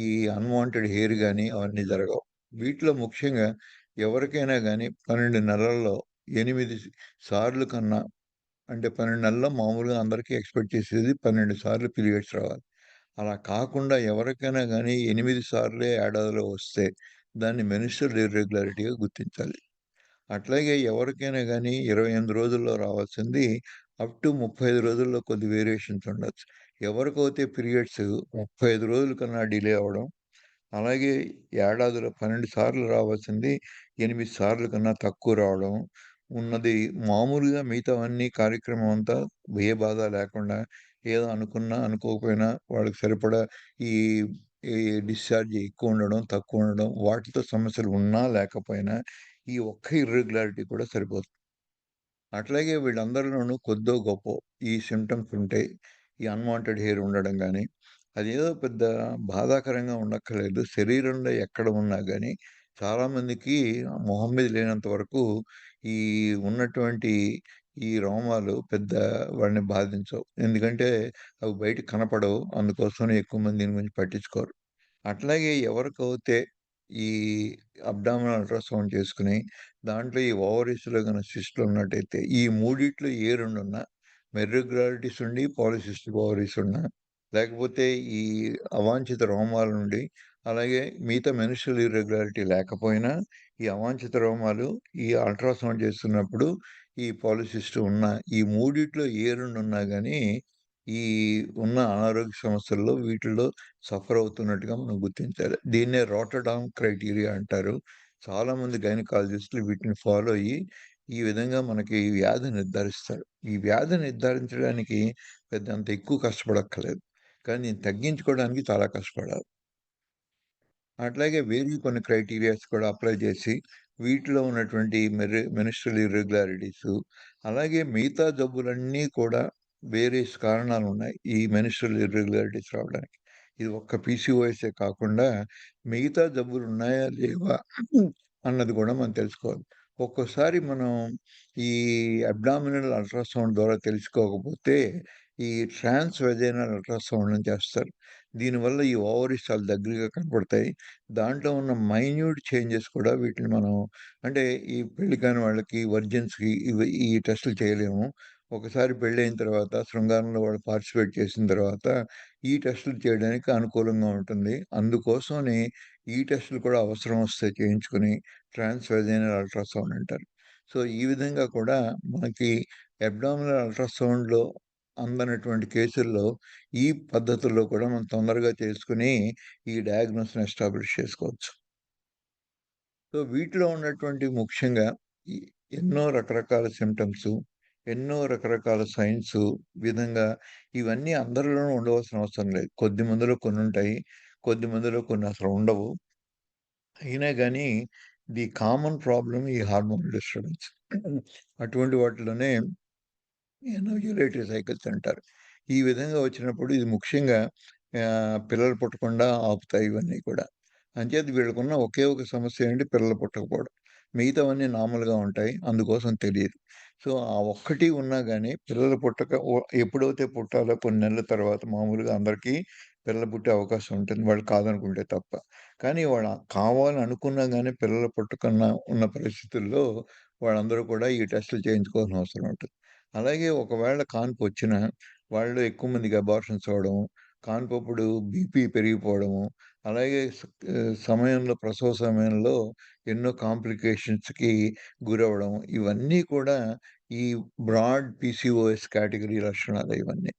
ఈ అన్‌వాంటెడ్ హెయిర్ గాని అవన్నీ జరగవు. వీటిలో ముఖ్యంగా ఎవరికైనా గాని 12 నెలల్లో 8 సార్లు కన్నా అంటే 12 నెలల్లో మామూలుగా అందరికీ ఎక్స్‌పెక్ట్ చేసేది 12 సార్లు పీరియడ్స్ రావాలి. అలా కాకుండా ఎవరికైనా గాని 8 సార్లే ఏడాదిలో వస్తే దాన్ని మెన్స్ట్రుయల్ ఇర్రెగ్యులారిటీగా గుర్తించాలి. అట్లాగే ఎవరికైనా గాని 28 రోజుల్లో రావాల్సింది అప్ టు 35 రోజుల్లో కొద్ది వేరియేషన్స్ ఉండొచ్చు. ఎవరికైతే పీరియడ్స్ 35 రోజుల కన్నా డిలే అవ్వడం, అలాగే ఏడాదిలో 12 సార్లు రావాల్సింది 8 సార్లు కన్నా తక్కువ రావడం ఉన్నది. మామూలుగా మిగతావన్నీ కార్యక్రమం అంతా ఏ బాధ లేకుండా ఏదో అనుకున్నా, అనుకోకపోయినా వాళ్ళకి సరిపడా ఈ ఈ డిశ్చార్జ్ ఎక్కువ ఉండడం, తక్కువ ఉండడం వాటితో సమస్యలు ఉన్నా లేకపోయినా ఈ ఒక్క ఇర్రెగ్యులారిటీ కూడా సరిపోతుంది. అట్లాగే వీళ్ళందరిలోనూ కొద్దో గొప్పో ఈ సింప్టమ్స్ ఉంటాయి. ఈ అన్‌వాంటెడ్ హెయిర్ ఉండడం గాని, అదేదో పెద్ద బాధాకరంగా ఉండక్కర్లేదు. శరీరంలో ఎక్కడ ఉన్నా గాని చాలామందికి మొహం మీద లేనంత వరకు ఈ ఉన్నటువంటి ఈ రోమాలు పెద్ద వాళ్ళని బాధించవు. ఎందుకంటే అవి బయటకి కనపడవు. అందుకోసమని ఎక్కువ మంది దీని గురించి పట్టించుకోరు. అట్లాగే ఎవరికైతే ఈ అబ్డామినల్ అల్ట్రాసౌండ్ చేసుకొని, దాంట్లో ఈ ఓవరీస్‌లో గనక సిస్ట్‌లు ఉన్నట్టయితే, ఈ మూడిట్లో ఏ 2 ఉన్నా, ఇర్రెగ్యులారిటీస్ ఉండి, పాలిసిస్టిక్ ఓవరీస్ ఉన్నా, లేకపోతే ఈ అవాంఛిత రోమాల నుండి, అలాగే మిగతా మెన్స్ట్రుయల్ ఇర్రెగ్యులారిటీ లేకపోయినా, ఈ అవాంఛిత రోమాలు ఈ అల్ట్రాసౌండ్ చేస్తున్నప్పుడు ఈ పాలిసిస్ట్ ఉన్న, ఈ మూడిట్లో ఏ 2 ఉన్నా గాని, ఈ ఉన్న అనారోగ్య సమస్యల్లో వీటిల్లో సఫర్ అవుతున్నట్టుగా మనం గుర్తించాలి. దీన్నే రోటర్డామ్ క్రైటీరియా అంటారు. చాలామంది గైనకాలజిస్టులు వీటిని ఫాలో అయ్యి, ఈ విధంగా మనకి ఈ వ్యాధి నిర్ధారిస్తారు. ఈ వ్యాధి నిర్ధారించడానికి పెద్దంత ఎక్కువ కష్టపడక్కర్లేదు. కానీ దీన్ని తగ్గించుకోవడానికి చాలా కష్టపడాలి. అట్లాగే వేరే కొన్ని క్రైటీరియాస్ కూడా అప్లై చేసి, వీటిలో ఉన్నటువంటి మెనిస్ట్రల్ ఇర్రెగ్యులారిటీసు, అలాగే మిగతా జబ్బులన్నీ కూడా వేరియస్ కారణాలున్నాయి. ఈ మెనిస్ట్రల్ ఇర్రెగ్యులారిటీస్ రావడానికి. ఇది ఒక్క పీసీఓఎసే కాకుండా మిగతా జబ్బులున్నాయా? లేవా? అన్నది కూడా మనం తెలుసుకోవాలి. ఒక్కోసారి మనం ఈ అబ్డామినల్ అల్ట్రాసౌండ్ ద్వారా తెలుసుకోకపోతే, ఈ ట్రాన్స్ వెజైనల్ అల్ట్రాసౌండ్ అని చేస్తారు. దీనివల్ల ఈ ఓవరీస్ చాలా దగ్గరగా కనపడతాయి. దాంట్లో ఉన్న మైన్యూట్ చేంజెస్ కూడా వీటిని మనం అంటే ఈ పెళ్లి కాని వాళ్ళకి, వర్జిన్స్‌కి ఈ టెస్టులు చేయలేము. ఒకసారి పెళ్ళైన తర్వాత శృంగారంలో వాళ్ళు పార్టిసిపేట్ చేసిన తర్వాత ఈ టెస్టులు చేయడానికి అనుకూలంగా ఉంటుంది. అందుకోసమని ఈ టెస్టులు కూడా అవసరం వస్తే చేయించుకొని ట్రాన్స్ వెజైనల్ అల్ట్రాసౌండ్ అంటారు. సో, ఈ విధంగా కూడా మనకి అబ్డామినల్ అల్ట్రాసౌండ్‌లో అందనటువంటి కేసుల్లో ఈ పద్ధతుల్లో కూడా మనం తొందరగా చేసుకొని, ఈ డయాగ్నోస్‌ని ఎస్టాబ్లిష్ చేసుకోవచ్చు. సో, వీటిలో ఉన్నటువంటి ముఖ్యంగా ఈ ఎన్నో రకరకాల సింప్టమ్సు, ఎన్నో రకరకాల సైన్సు విధంగా ఇవన్నీ అందరిలోనూ ఉండవలసిన అవసరం లేదు. కొద్ది మందిలో కొన్నుంటాయి. కొద్ది మందిలో కొన్ని అసలు ఉండవు. అయినా గాని ది కామన్ ప్రాబ్లమ్ ఈ హార్మోనల్ డిస్టర్బెన్స్. అటువంటి వాటిలోనే రెగ్యులేటరీ సైకిల్స్ అంటారు. ఈ విధంగా వచ్చినప్పుడు ఇది ముఖ్యంగా పిల్లలు పుట్టకుండా ఆపుతాయి ఇవన్నీ కూడా. అంచేత వీళ్ళకున్న ఒకే ఒక సమస్య ఏంటి పిల్లలు పుట్టకపోవడం. మిగతావన్నీ నార్మల్‌గా ఉంటాయి. అందుకోసం తెలీదు. సో, ఆ ఒక్కటి ఉన్నా గాని పిల్లలు పుట్టక ఎప్పుడైతే పుట్టాలో కొన్ని నెలల తర్వాత మామూలుగా అందరికీ పిల్లలు పుట్టే అవకాశం ఉంటుంది. వాళ్ళు కాదనుకుంటే తప్ప. కానీ వాళ్ళు కావాలని అనుకున్నా గాని పిల్లలు పుట్టకుండా ఉన్న పరిస్థితుల్లో వాళ్ళందరూ కూడా ఈ టెస్టులు చేయించుకోవాల్సిన అవసరం ఉంటుంది. అలాగే ఒకవేళ కాన్పొచ్చినా వాళ్ళు ఎక్కువ మందికి అబార్షన్స్ అవ్వడం, కాన్పప్పుడు బీపీ పెరిగిపోవడము, అలాగే సమయంలో ప్రసవ సమయంలో ఎన్నో కాంప్లికేషన్స్‌కి గురవ్వడం ఇవన్నీ కూడా ఈ బ్రాడ్ పీసీఓఎస్ కేటగరీ లక్షణాలే ఇవన్నీ.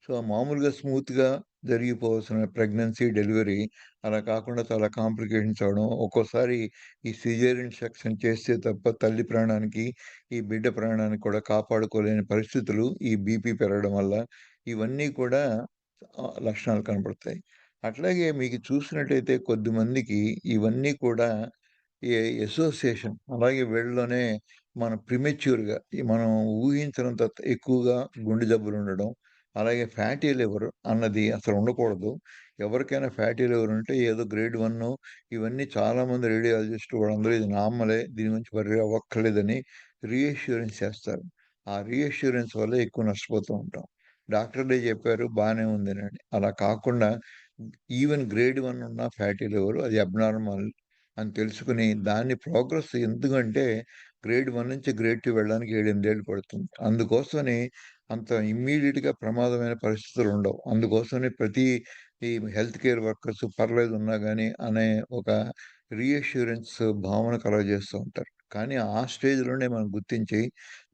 సో, మామూలుగా స్మూత్‌గా జరిగిపోవాల్సిన ప్రెగ్నెన్సీ, డెలివరీ అలా కాకుండా చాలా కాంప్లికేషన్స్ అవ్వడం. ఒక్కోసారి ఈ సిజేరియన్ సెక్షన్ చేస్తే తప్ప తల్లి ప్రాణానికి, ఈ బిడ్డ ప్రాణాన్ని కూడా కాపాడుకోలేని పరిస్థితులు ఈ బీపీ పెరగడం వల్ల ఇవన్నీ కూడా లక్షణాలు కనపడతాయి. అట్లాగే మీకు చూసినట్టయితే కొద్దిమందికి ఇవన్నీ కూడా ఏ అసోసియేషన్ అలాగే వీళ్ళలోనే మనం ప్రిమెచ్యూర్‌గా మనం ఊహించినంత ఎక్కువగా గుండె జబ్బులుండడం, అలాగే ఫ్యాటీ లివర్ అన్నది అసలు ఉండకూడదు. ఎవరికైనా ఫ్యాటీ లివర్ ఉంటే ఏదో గ్రేడ్ 1 ఇవన్నీ చాలామంది రేడియాలజిస్టులు వాళ్ళందరూ ఇది నార్మలే దీని గురించి వర్రీ అవ్వక్కర్లేదని రీఅష్యూరెన్స్ చేస్తారు. ఆ రీఅష్యూరెన్స్ వల్ల ఎక్కువ నష్టపోతూ ఉంటాం. డాక్టర్లే చెప్పారు బానే ఉందనండి. అలా కాకుండా ఈవెన్ గ్రేడ్ 1 ఉన్న ఫ్యాటీ లివర్ అది అబ్నార్మల్ అని తెలుసుకొని దాన్ని ప్రోగ్రెస్ ఎందుకంటే గ్రేడ్ 1 నుంచి గ్రేడ్ 2 వెళ్ళడానికి 7, 8 ఏళ్ళు పడుతుంది. అందుకోసమని అంత ఇమ్మీడియేట్‌గా ప్రమాదమైన పరిస్థితులుండవు. అందుకోసమని ప్రతి ఈ హెల్త్ కేర్ వర్కర్స్ పర్లేదున్నా గాని అనే ఒక రీఅష్యూరెన్స్ భావన కలుగజేస్తూ ఉంటారు. కానీ ఆ స్టేజ్‌లోనే మనం గుర్తించి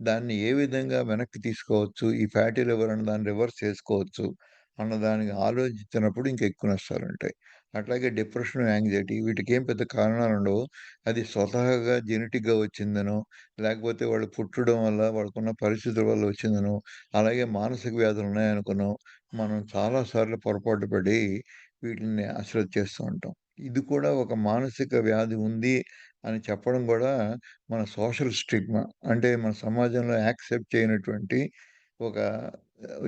దాన్ని ఏ విధంగా వెనక్కి తీసుకోవచ్చు, ఈ ఫ్యాటీ లివర్ అన్న దాన్ని రివర్స్ చేసుకోవచ్చు అన్న దానికి ఆలోచించినప్పుడు ఇంకా ఎక్కువ నష్టాలుంటాయి. అట్లాగే డిప్రెషన్, యాంగ్జైటీ వీటికేం పెద్ద కారణాలుండవు. అది స్వతహాగా జెనెటిక్‌గా వచ్చిందనో, లేకపోతే వాళ్ళు పుట్టడం వల్ల, వాళ్ళకున్న పరిస్థితుల వల్ల వచ్చిందనో, అలాగే మానసిక వ్యాధులున్నాయనుకునో, మనం చాలా సార్లు పొరపాటు పడి వీటిల్ని అశ్రద్ధ చేస్తూ ఉంటాం. ఇది కూడా ఒక మానసిక వ్యాధి ఉంది అని చెప్పడం గూడా మన సోషల్ స్టిగ్మా. అంటే మన సమాజంలో యాక్సెప్ట్ చేయనటువంటి ఒక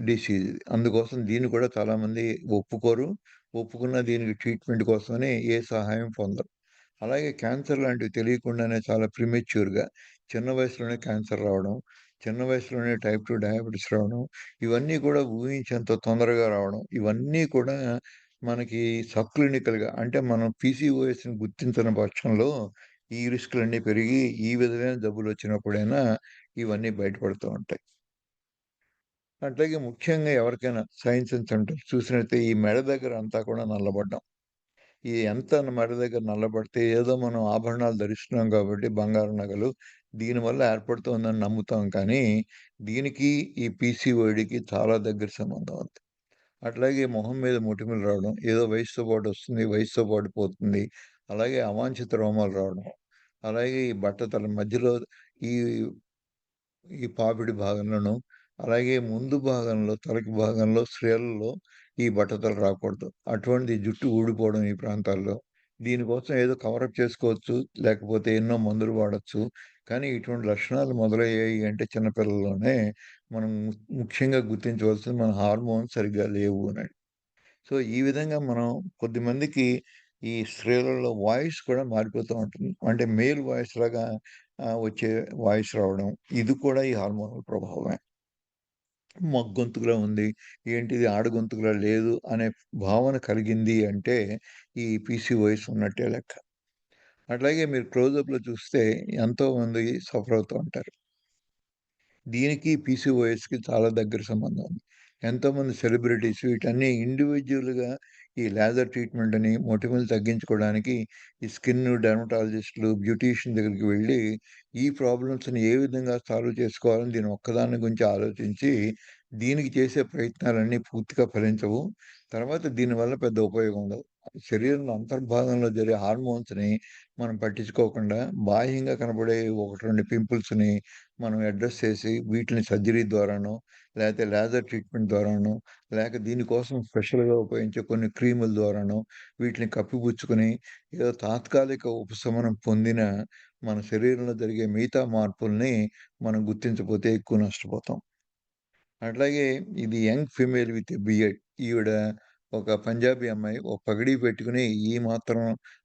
డిసీజ్ ఇది. అందుకోసం దీన్ని కూడా చాలామంది ఒప్పుకోరు. ఒప్పుకున్న దీనికి ట్రీట్‌మెంట్ కోసమని ఏ సహాయం పొందరు. అలాగే క్యాన్సర్ లాంటివి తెలియకుండానే చాలా ప్రిమెచ్యూర్‌గా చిన్న వయసులోనే క్యాన్సర్ రావడం, చిన్న వయసులోనే టైప్ 2 డయాబెటిస్ రావడం, ఇవన్నీ కూడా ఊహించేంత తొందరగా రావడం. ఇవన్నీ కూడా మనకి సబ్‌క్లినికల్‌గా అంటే మనం పీసీఓఎస్‌ని గుర్తించని పక్షంలో ఈ రిస్కులన్నీ పెరిగి ఈ విధమైన జబ్బులొచ్చినప్పుడైనా ఇవన్నీ బయటపడుతూ ఉంటాయి. అట్లాగే ముఖ్యంగా ఎవరికైనా సైన్స్ అండ్ సెంటర్స్ చూసినట్లయితే ఈ మెడ దగ్గర అంతా కూడా నల్లబడ్డం. ఈ ఎంత మెడ దగ్గర నల్లబడితే ఏదో మనం ఆభరణాలు ధరిస్తున్నాం కాబట్టి బంగారు నగలు, దీనివల్ల ఏర్పడుతోందని నమ్ముతాం కానీ, దీనికి ఈ పీసీఓడీకి చాలా దగ్గర సంబంధం ఉంది. అట్లాగే మొహం మీద మొటిమలు రావడం, ఏదో వయసుతో పాటు వస్తుంది, వయసుతో పాటు పోతుంది. అలాగే అవాంఛిత రోమాలు రావడం, అలాగే ఈ బట్టతల మధ్యలో ఈ ఈ పాపిడి భాగంలోను, అలాగే ముందు భాగంలో తలకి భాగంలో స్త్రీలలో ఈ బట్టతల రాకూడదు. అటువంటిది జుట్టు ఊడిపోవడం ఈ ప్రాంతాల్లో. దీనికోసం ఏదో కవరప్ చేసుకోవచ్చు. లేకపోతే ఎన్నో మందులు వాడొచ్చు. కానీ ఇటువంటి లక్షణాలు మొదలయ్యాయి అంటే చిన్న పిల్లల్లోనే మనం ముఖ్యంగా గుర్తించవలసింది మన హార్మోన్స్ సరిగ్గా లేవు అని. సో, ఈ విధంగా మనం కొద్దిమందికి ఈ స్త్రీలలో వాయిస్ కూడా మారిపోతూ ఉంటుంది. అంటే మేల్ వాయిస్‌లాగా వచ్చే వాయిస్ రావడం. ఇది కూడా ఈ హార్మోనల్ ప్రభావమే. గొంతుకులో ఉంది. ఏంటిది ఆడ గొంతుకులా లేదు అనే భావన కలిగింది అంటే ఈ పీసీఓఎస్ ఉన్నట్టే లెక్క. అట్లాగే మీరు క్లోజప్‌లో చూస్తే ఎంతోమంది సఫర్ అవుతూ ఉంటారు. దీనికి పీసీఓఎస్‌కి చాలా దగ్గర సంబంధం ఉంది. ఎంతోమంది సెలబ్రిటీస్ వీటన్నీ ఇండివిడ్యువల్‌గా ఈ లేజర్ ట్రీట్‌మెంట్ అని మొటిమలు తగ్గించుకోవడానికి ఈ స్కిన్ డెర్మటాలజిస్ట్‌లు, బ్యూటీషియన్ దగ్గరికి వెళ్లి ఈ ప్రాబ్లమ్స్‌ని ఏ విధంగా సాల్వ్ చేసుకోవాలని దీని ఒక్కదాని గురించి ఆలోచించి దీనికి చేసే ప్రయత్నాలన్నీ పూర్తిగా ఫలించవు. తర్వాత దీనివల్ల పెద్ద ఉపయోగం ఉండదు. శరీరంలో అంతర్భాగంలో జరిగే హార్మోన్స్‌ని మనం పట్టించుకోకుండా బాహ్యంగా కనబడే 1, 2 పింపుల్స్‌ని మనం అడ్రెస్ చేసి వీటిని సర్జరీ ద్వారానో, లేతే లేజర్ ట్రీట్‌మెంట్ ద్వారానో, లేక దీనికోసం స్పెషల్‌గా ఉపయోగించే కొన్ని క్రీముల ద్వారానో వీటిని కప్పిపుచ్చుకొని ఏదో తాత్కాలిక ఉపశమనం పొందిన మన శరీరంలో జరిగే మిగతా మార్పుల్ని మనం గుర్తించకపోతే ఎక్కువ నష్టపోతాం. అట్లాగే ఇది యంగ్ ఫీమేల్ విత్ బియర్డ్. ఈవిడ ఒక పంజాబీ అమ్మాయి. ఒక పగిడీ పెట్టుకొని ఈ మాత్రం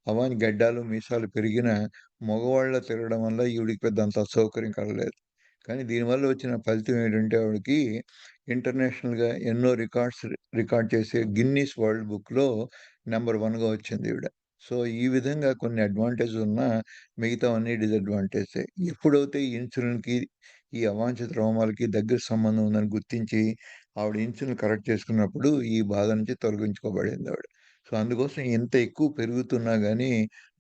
అవాని గడ్డాలు, మీసాలు పెరిగిన మగవాళ్ళలా తిరగడం వల్ల ఈవిడకి పెద్ద అంత అసౌకర్యం కలగలేదు. కానీ దీనివల్ల వచ్చిన ఫలితం ఏంటంటే ఆవిడకి ఇంటర్నేషనల్‌గా ఎన్నో రికార్డ్ చేసే గిన్నీస్ వరల్డ్ బుక్‌లో నంబర్ 1గా వచ్చిందీవిడ. సో, ఈ విధంగా కొన్ని అడ్వాంటేజ్ ఉన్నా మిగతావన్నీ డిసడ్వాంటేజే. ఎప్పుడైతే ఈ ఇన్సులిన్‌కి, ఈ అవాంఛిత రోమాలకి దగ్గర సంబంధం ఉందని గుర్తించి, ఆవిడ ఇన్సులిన్ కరెక్ట్ చేసుకున్నప్పుడు ఈ బాధ నుంచి తొలగించుకోబడిందావిడ. సో, అందుకోసం ఎంత ఎక్కువ పెరుగుతున్నా గానీ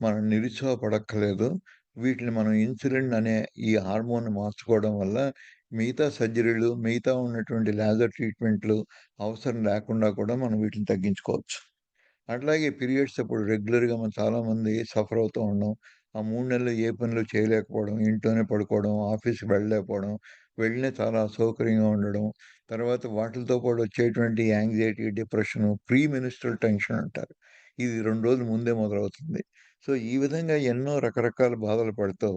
మనం నిరుత్సాహపడక్కర్లేదు. వీటిని మనం ఇన్సులిన్ అనే ఈ హార్మోన్‌ని మార్చుకోవడం వల్ల మిగతా సర్జరీలు, మిగతా ఉన్నటువంటి లేజర్ ట్రీట్‌మెంట్‌లు అవసరం లేకుండా కూడా మనం వీటిని తగ్గించుకోవచ్చు. అట్లాగే పీరియడ్స్ అప్పుడు రెగ్యులర్‌గా మనం చాలామంది సఫర్ అవుతూ ఉన్నాం. ఆ 3 నెలలు ఏ పనులు చేయలేకపోవడం, ఇంట్లోనే పడుకోవడం, ఆఫీస్‌కి వెళ్ళలేకపోవడం, వెళ్ళినా చాలా అసౌకర్యంగా ఉండడం, తర్వాత వాటిలతో పాటు వచ్చేటువంటి anxiety, depression, pre menstrual tension అంటారు. ఇది 2 రోజుల ముందే మొదలవుతుంది. సో, ఈ విధంగా ఎన్నో రకరకాల బాధలు పడుతూ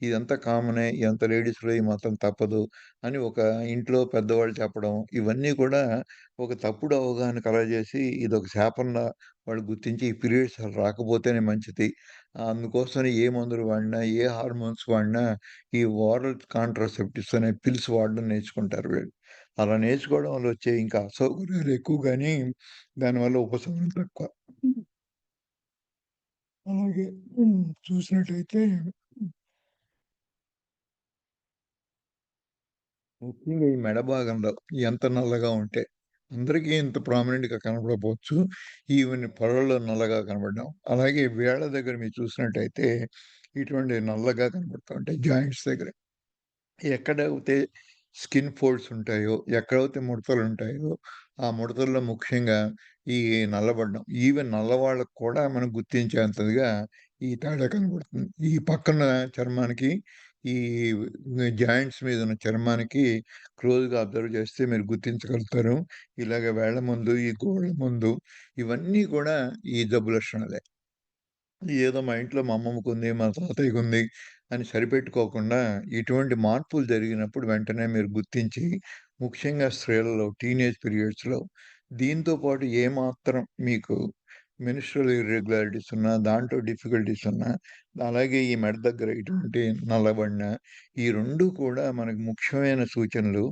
ఇదంతా కామనే, ఇదంతా లేడీస్‌లో ఈ మాత్రం తప్పదు అని ఒక ఇంట్లో పెద్దవాళ్ళు చెప్పడం, ఇవన్నీ కూడా ఒక తప్పుడు అవగాహన కలగజేసి ఇదొక శాపంలా వాళ్ళు గుర్తించి ఈ పీరియడ్స్ అసలు రాకపోతేనే మంచిది. అందుకోసమని ఏ మందులు వాడినా, ఏ హార్మోన్స్ వాడినా ఈ ఓరల్ కాంట్రాసెప్టివ్స్ అనే పిల్స్ వాడడం నేర్చుకుంటారు వీళ్ళు. అలా నేర్చుకోవడం వల్ల వచ్చే ఇంకా అసౌకర్యాలు ఎక్కువ గానీ, దానివల్ల ఉపశమనం తక్కువ. అలాగే చూసినట్టయితే ముఖ్యంగా ఈ మెడ భాగంలో ఎంత నల్లగా ఉంటే, అందరికీ ఇంత ప్రామినెంట్‌గా కనపడకపోవచ్చు. ఈవెన్ పొరల్లో నల్లగా కనపడడం. అలాగే వేళ్ళ దగ్గర మీరు చూసినట్టయితే ఇటువంటి నల్లగా కనపడుతూ ఉంటాయి జాయింట్స్ దగ్గర. ఎక్కడైతే స్కిన్ ఫోల్డ్స్ ఉంటాయో, ఎక్కడైతే ముడతలుంటాయో, ఆ ముడతల్లో ముఖ్యంగా ఈ నల్లబడడం. ఈవెన్ నల్లవాళ్ళకి కూడా మనం గుర్తించేంతగా ఈ తేడా కనపడుతుంది. ఈ పక్కన చర్మానికి, ఈ జాయింట్స్ మీద ఉన్న చర్మానికి క్లోజ్‌గా అబ్జర్వ్ చేస్తే మీరు గుర్తించగలుగుతారు. ఇలాగ వేళ్ళ ముందు, ఈ గోళ్ళ ముందు ఇవన్నీ కూడా ఈ జబ్బు లక్షణాలే. ఏదో మా ఇంట్లో మా అమ్మమ్మకుంది, మా తాతయ్యకుంది అని సరిపెట్టుకోకుండా, ఇటువంటి మార్పులు జరిగినప్పుడు వెంటనే మీరు గుర్తించి, ముఖ్యంగా స్త్రీలలో టీనేజ్ పీరియడ్స్‌లో దీంతో పాటు ఏమాత్రం మీకు మెన్‌స్ట్రువల్ ఇర్రెగ్యులారిటీస్ ఉన్నా, దాంట్లో డిఫికల్టీస్ ఉన్నా, అలాగే ఈ మెడ దగ్గర ఇటువంటి నల్లబడిన, ఈ 2 కూడా మనకు ముఖ్యమైన సూచనలు.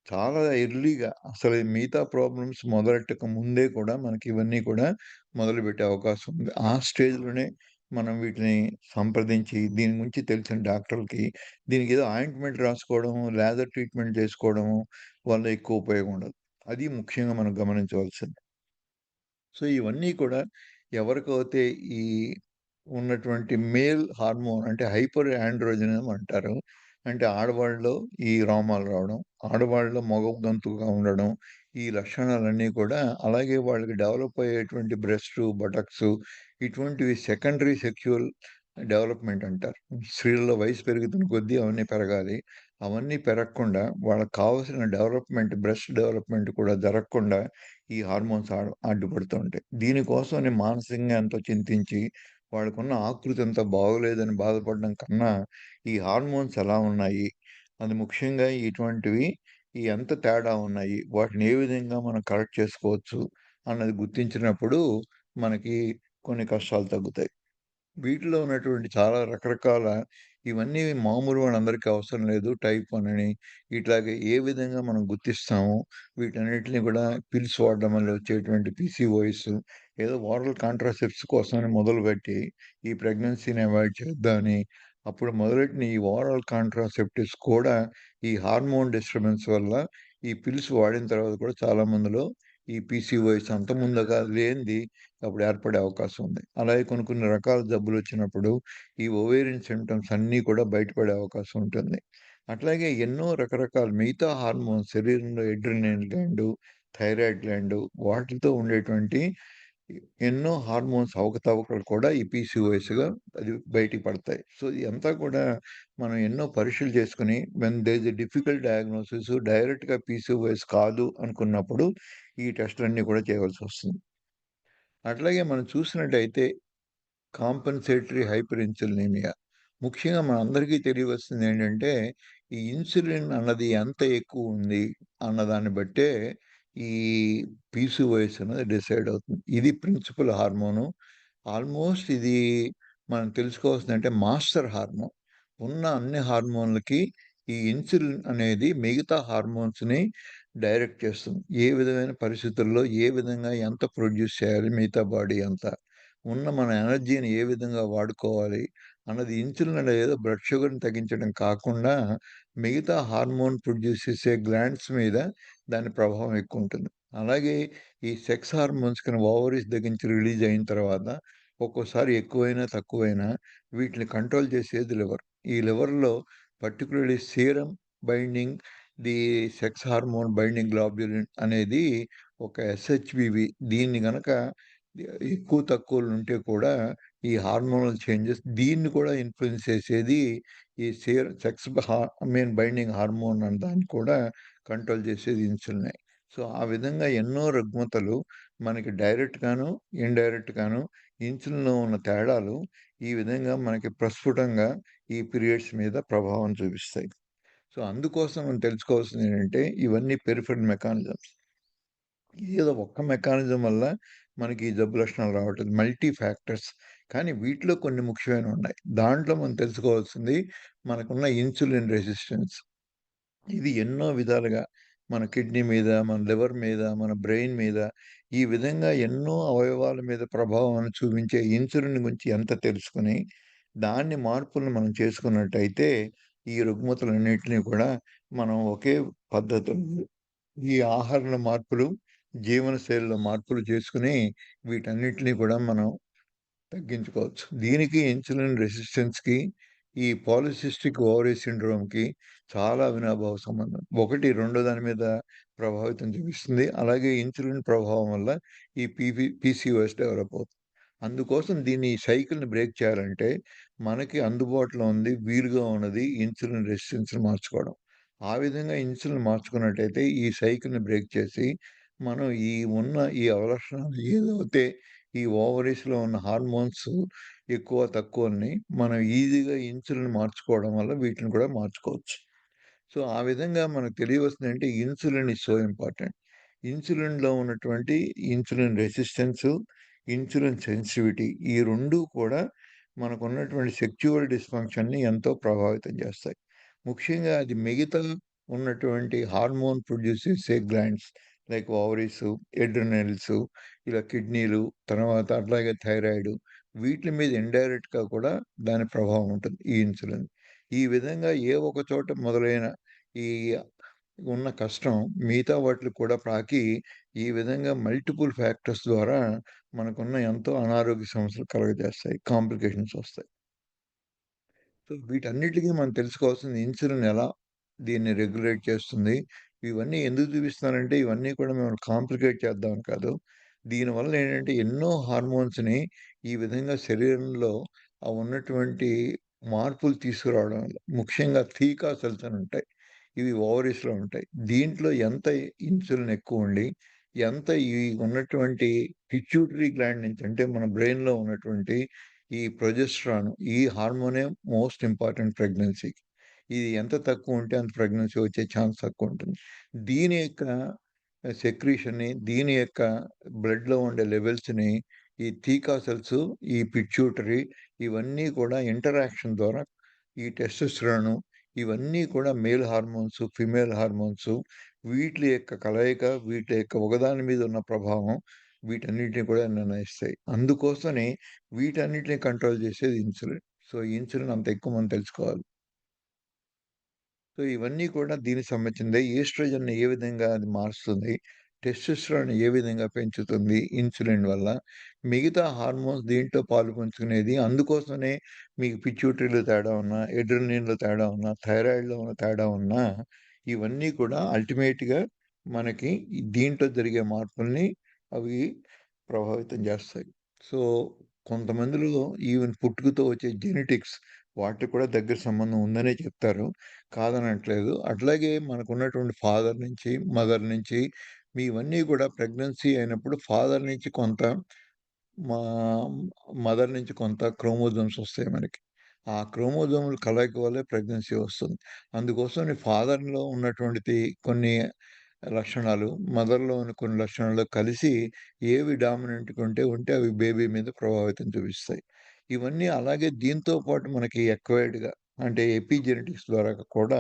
చాలా ఎర్లీగా అసలు మిగతా ప్రాబ్లమ్స్ మొదలెట్టక ముందే కూడా మనకి ఇవన్నీ కూడా మొదలుపెట్టే అవకాశం ఉంది. ఆ స్టేజ్‌లోనే మనం వీటిని సంప్రదించి దీని గురించి తెలిసిన డాక్టర్‌లకి దీనికేదో ఆయింట్‌మెంట్ రాసుకోవడం, లేజర్ ట్రీట్‌మెంట్ చేసుకోవడం వల్ల ఎక్కువ ఉపయోగం ఉండదు. అది ముఖ్యంగా మనం గమనించవలసింది. సో, ఇవన్నీ కూడా ఎవరికైతే ఈ ఉన్నటువంటి మేల్ హార్మోన్ అంటే హైపర్ ఆండ్రోజెనిజం అంటారు. అంటే ఆడవాళ్ళలో ఈ రోమాలు రావడం, ఆడవాళ్ళలో మగ గొంతుగా ఉండడం, ఈ లక్షణాలన్నీ కూడా అలాగే వాళ్ళకి డెవలప్ అయ్యేటువంటి బ్రెస్టు, బటక్సు ఇటువంటివి సెకండరీ సెక్సువల్ డెవలప్‌మెంట్ అంటారు. స్త్రీలలో వయసు పెరుగుతున్న కొద్దీ అవన్నీ పెరగాలి. అవన్నీ పెరగకుండా వాళ్ళకి కావాల్సిన డెవలప్‌మెంట్ బ్రెస్ట్ డెవలప్‌మెంట్ కూడా జరగకుండా ఈ హార్మోన్స్ అడ్డుపడుతూ ఉంటాయి. దీనికోసమని మానసికంగా ఎంతో చింతించి, వాళ్ళకున్న ఆకృతి అంతా బాగోలేదని బాధపడడం కన్నా, ఈ హార్మోన్స్ ఎలా ఉన్నాయి? అది ముఖ్యంగా ఇటువంటివి ఎంత తేడా ఉన్నాయి? వాటిని ఏ విధంగా మనం కరెక్ట్ చేసుకోవచ్చు? అన్నది గుర్తించినప్పుడు మనకి కొన్ని కష్టాలు తగ్గుతాయి. వీటిలో ఉన్నటువంటి చాలా రకరకాల ఇవన్నీ మామూలు వాళ్ళందరికీ అవసరం లేదు. టైప్ 1 అని ఇట్లాగే ఏ విధంగా మనం గుర్తిస్తామో వీటన్నిటిని కూడా పిల్స్ వాడడం వల్ల వచ్చేటువంటి పీసీఓఎస్ ఏదో ఓరల్ కాంట్రాసెప్ట్స్ కోసమని మొదలుపెట్టి ఈ ప్రెగ్నెన్సీని అవాయిడ్ చేద్దామని అప్పుడు మొదలెట్టిన ఈ ఓరల్ కాంట్రాసెప్టివ్స్ కూడా ఈ హార్మోన్ డిస్టర్బెన్స్ వల్ల ఈ పిల్స్ వాడిన తర్వాత కూడా చాలా మందిలో ఈ పీసీఓఎస్ అంతకుముందుగా లేనిది అప్పుడు ఏర్పడే అవకాశం ఉంది. అలాగే కొన్ని కొన్ని రకాల జబ్బులొచ్చినప్పుడు ఈ ఓవేరియన్ సింప్టమ్స్ అన్నీ కూడా బయటపడే అవకాశం ఉంటుంది. అట్లాగే ఎన్నో రకరకాల మిగతా హార్మోన్స్ శరీరంలో అడ్రినల్ గ్లాండు, థైరాయిడ్ గ్లాండు వాటిలతో ఉండేటువంటి ఎన్నో హార్మోన్స్ అవకతవకలు కూడా ఈ పీసీఓఎస్‌గా అది బయటికి పడతాయి. సో, ఇదంతా కూడా మనం ఎన్నో పరీక్షలు చేసుకొని when there is a difficult diagnosis డైరెక్ట్‌గా పీసీఓఎస్ కాదు అనుకున్నప్పుడు ఈ టెస్ట్‌లన్నీ కూడా చేయవలసొస్తుంది. అట్లాగే మనం చూసినట్టయితే కాంపెన్సేటరీ హైపర్ ఇన్సులినిమియా. ముఖ్యంగా మనందరికీ తెలియవలసిందేంటంటే, ఈ ఇన్సులిన్ అన్నది ఎంత ఎక్కువుంది అన్నదాన్ని బట్టే, ఈ పీసీఓఎస్ అనేది డిసైడ్ అవుతుంది. ఇది ప్రిన్సిపల్ హార్మోను. ఆల్మోస్ట్ ఇది మనం తెలుసుకోవాల్సిందంటే మాస్టర్ హార్మోన్. ఉన్న అన్ని హార్మోన్‌లకి ఈ ఇన్సులిన్ అనేది మిగతా హార్మోన్స్‌ని డైరెక్ట్ చేస్తుంది. ఏ విధమైన పరిస్థితుల్లో, ఏ విధంగా ఎంత ప్రొడ్యూస్ చేయాలి మిగతా బాడీ అంతా. ఉన్న మన ఎనర్జీని ఏ విధంగా వాడుకోవాలి అన్నది ఇన్సులిన్ అనేది ఏదో బ్లడ్ షుగర్‌ని తగ్గించడం కాకుండా, మిగతా హార్మోన్ ప్రొడ్యూస్ చేసే గ్లాండ్స్ మీద దాని ప్రభావం ఎక్కువుంటుంది. అలాగే ఈ సెక్స్ హార్మోన్స్ కానీ ఓవరీస్ దగ్గర నుంచి రిలీజ్ అయిన తర్వాత ఒక్కోసారి ఎక్కువైనా, తక్కువైనా వీటిని కంట్రోల్ చేసేది లివర్. ఈ లివర్‌లో పర్టిక్యులర్‌లీ serum binding the sex hormone binding globulin అనేది ఒక ఎస్‌హెచ్‌బీవి. దీన్ని గనక ఎక్కువ తక్కువలుంటే కూడా ఈ హార్మోనల్ చేంజెస్ దీన్ని కూడా ఇన్‌ఫ్లూయెన్స్ చేసేది ఈ సెక్స్ బైండింగ్ హార్మోన్ అనే దాన్ని కూడా కంట్రోల్ చేసేది ఇన్సులినే. సో, ఆ విధంగా ఎన్నో రుగ్మతలు మనకి డైరెక్ట్‌గాను, ఇండైరెక్ట్‌గాను ఇన్సులిన్‌లో ఉన్న తేడాలు ఈ విధంగా మనకి ప్రస్ఫుటంగా ఈ పీరియడ్స్ మీద ప్రభావం చూపిస్తాయి. సో, అందుకోసం మనం తెలుసుకోవాల్సిందేంటంటే ఇవన్నీ పెరిఫెరల్ మెకానిజమ్స్. ఏదో ఒక్క మెకానిజం వల్ల మనకి ఈ జబ్బు లక్షణాలు రావట్లేదు. Multi factors. కానీ వీటిలో కొన్ని ముఖ్యమైనవున్నాయి. దాంట్లో మనం తెలుసుకోవాల్సింది మనకున్న ఇన్సులిన్ రెసిస్టెన్స్. ఇది ఎన్నో విధాలుగా మన కిడ్నీ మీద, మన లివర్ మీద, మన బ్రెయిన్ మీద ఈ విధంగా ఎన్నో అవయవాల మీద ప్రభావాన్ని చూపించే ఇన్సులిన్ గురించి ఎంత తెలుసుకొని, దాన్ని మార్పులను మనం చేసుకున్నట్టయితే, ఈ రుగ్మతలన్నిటిని కూడా మనం ఒకే పద్ధతులు ఈ ఆహార మార్పులు, జీవనశైలిలో మార్పులు చేసుకొని, వీటన్నిటిని కూడా మనం తగ్గించుకోవచ్చు. దీనికి ఇన్సులిన్ రెసిస్టెన్స్‌కి, ఈ పాలిసిస్టిక్ ఓవరీ సిండ్రోమ్‌కి చాలా అవినాభావ సంబంధం. ఒకటి రెండో దాని మీద ప్రభావితం చూపిస్తుంది. అలాగే ఇన్సులిన్ ప్రభావం వల్ల ఈ పీసీఓఎస్ డెవలప్ అవుతుంది. అందుకోసం దీన్ని ఈ సైకిల్‌ని బ్రేక్ చేయాలంటే, మనకి అందుబాటులో ఉంది, వీలుగా ఉన్నది ఇన్సులిన్ రెసిస్టెన్స్‌ని మార్చుకోవడం. ఆ విధంగా ఇన్సులిన్ మార్చుకున్నట్టయితే ఈ సైకిల్‌ని బ్రేక్ చేసి, మనం ఈ అవలక్షణాలు ఏదైతే ఈ ఓవరీస్‌లో ఉన్న హార్మోన్స్ ఎక్కువ, తక్కువని మనం ఈజీగా ఇన్సులిన్ మార్చుకోవడం వల్ల వీటిని కూడా మార్చుకోవచ్చు. సో, ఆ విధంగా మనకు తెలియవలసిందేంటి ఇన్సులిన్ ఈజ్ సో ఇంపార్టెంట్. ఇన్సులిన్‌లో ఉన్నటువంటి ఇన్సులిన్ రెసిస్టెన్సు, ఇన్సులిన్ సెన్సిటివిటీ ఈ 2 కూడా మనకున్నటువంటి సెక్సువల్ డిస్‌ఫంక్షన్‌ని ఎంతో ప్రభావితం చేస్తాయి. ముఖ్యంగా అది మిగతా ఉన్నటువంటి హార్మోన్ ప్రొడ్యూస్ చేసే గ్లాండ్స్ లైక్ ఓవరీసు, అడ్రినల్సు, ఇలా కిడ్నీలు, తర్వాత అట్లాగే థైరాయిడ్ వీట్లి మీద ఇండైరెక్ట్‌గా కూడా దాని ప్రభావం ఉంటుంది ఈ ఇన్సులిన్. ఈ విధంగా ఏ ఒక చోట మొదలైన ఈ ఉన్న కష్టం మిగతా వాటిలికి కూడా పాకి, ఈ విధంగా మల్టిపుల్ ఫ్యాక్టర్స్ ద్వారా మనకున్న ఎంతో అనారోగ్య సమస్యలు కలుగజేస్తాయి. కాంప్లికేషన్స్ ఒస్తాయి. సో, వీటన్నిటికి మనం తెలుసుకోవాల్సింది ఇన్సులిన్ ఎలా దీన్ని రెగ్యులేట్ చేస్తుంది. ఇవన్నీ ఎందుకు చూపిస్తున్నానంటే, ఇవన్నీ కూడా మిమ్మల్ని కాంప్లికేట్ చేద్దామని కాదు. దీనివల్ల ఏంటంటే, ఎన్నో హార్మోన్స్‌ని ఈ విధంగా శరీరంలో ఉన్నటువంటి మార్పులు తీసుకురావడం వల్ల, ముఖ్యంగా థీకా సెల్స్ అని ఉంటాయి. ఇవి ఓవరీస్‌లో ఉంటాయి. దీంట్లో ఎంత ఇన్సులిన్ ఎక్కువుండి, ఎంత ఈ ఉన్నటువంటి పిట్యూటరీ గ్లాండ్ నుంచి అంటే, మన బ్రెయిన్‌లో ఉన్నటువంటి ఈ ప్రొజెస్ట్రాన్ ఈ హార్మోనే మోస్ట్ ఇంపార్టెంట్ ప్రెగ్నెన్సీకి. ఇది ఎంత తక్కువుంటే అంత ప్రెగ్నెన్సీ వచ్చే ఛాన్స్ తక్కువుంటుంది. దీని యొక్క సెక్రీషన్‌ని, దీని యొక్క బ్లడ్‌లో ఉండే లెవెల్స్‌ని ఈ థీకా సెల్స్, ఈ పిట్యూటరీ ఇవన్నీ కూడా ఇంటరాక్షన్ ద్వారా ఈ టెస్టోస్టెరాన్ ఇవన్నీ కూడా మేల్ హార్మోన్స్, ఫీమేల్ హార్మోన్స్ వీట్లి యొక్క కలయిక, వీటి యొక్క ఒకదాని మీద ఉన్న ప్రభావం వీటన్నిటిని కూడా నిర్ణయిస్తాయి. అందుకోసమని వీటన్నిటిని కంట్రోల్ చేసేది ఇన్సులిన్. సో, ఇన్సులిన్ అంత ఎక్కువ మనం తెలుసుకోవాలి. సో, ఇవన్నీ కూడా దీనికి సంబంధించిందే. ఈస్ట్రోజన్‌ని ఏ విధంగా అది మారుస్తుంది, టెస్టోస్టెరాన్ ఏ విధంగా పెంచుతుంది ఇన్సులిన్ వల్ల, మిగతా హార్మోన్స్ దీంట్లో పాలుపంచుకునేది. అందుకోసమనే మీకు పిట్యూటరీలో తేడా ఉన్నా, అడ్రినలిన్‌లో తేడా ఉన్నా, థైరాయిడ్‌లో ఉన్న తేడా ఉన్నా, ఇవన్నీ కూడా అల్టిమేట్‌గా మనకి దీంట్లో జరిగే మార్పుల్ని అవి ప్రభావితం చేస్తాయి. సో, కొంతమందిలో ఈవెన్ పుట్టుకతో వచ్చే జెనెటిక్స్ వాటికి కూడా దగ్గర సంబంధం ఉందనే చెప్తారు. కాదనట్లేదు. అట్లాగే మనకున్నటువంటి ఫాదర్ నుంచి, మదర్ నుంచి ఇవన్నీ కూడా ప్రెగ్నెన్సీ అయినప్పుడు ఫాదర్ నుంచి కొంత మా మదర్ నుంచి కొంత క్రోమోజోమ్స్ వస్తాయి మనకి. ఆ క్రోమోజోముల కలయిక వల్లే ప్రెగ్నెన్సీ వస్తుంది. అందుకోసమని ఫాదర్‌లో ఉన్నటువంటిది కొన్ని లక్షణాలు, మదర్‌లోని కొన్ని లక్షణాలు కలిసి ఏవి డామినెంట్‌గా ఉంటే అవి బేబీ మీద ప్రభావితం చూపిస్తాయి. ఇవన్నీ అలాగే దీంతో పాటు మనకి ఎక్వైర్డ్‌గా అంటే ఎపిజెనెటిక్స్ ద్వారా కూడా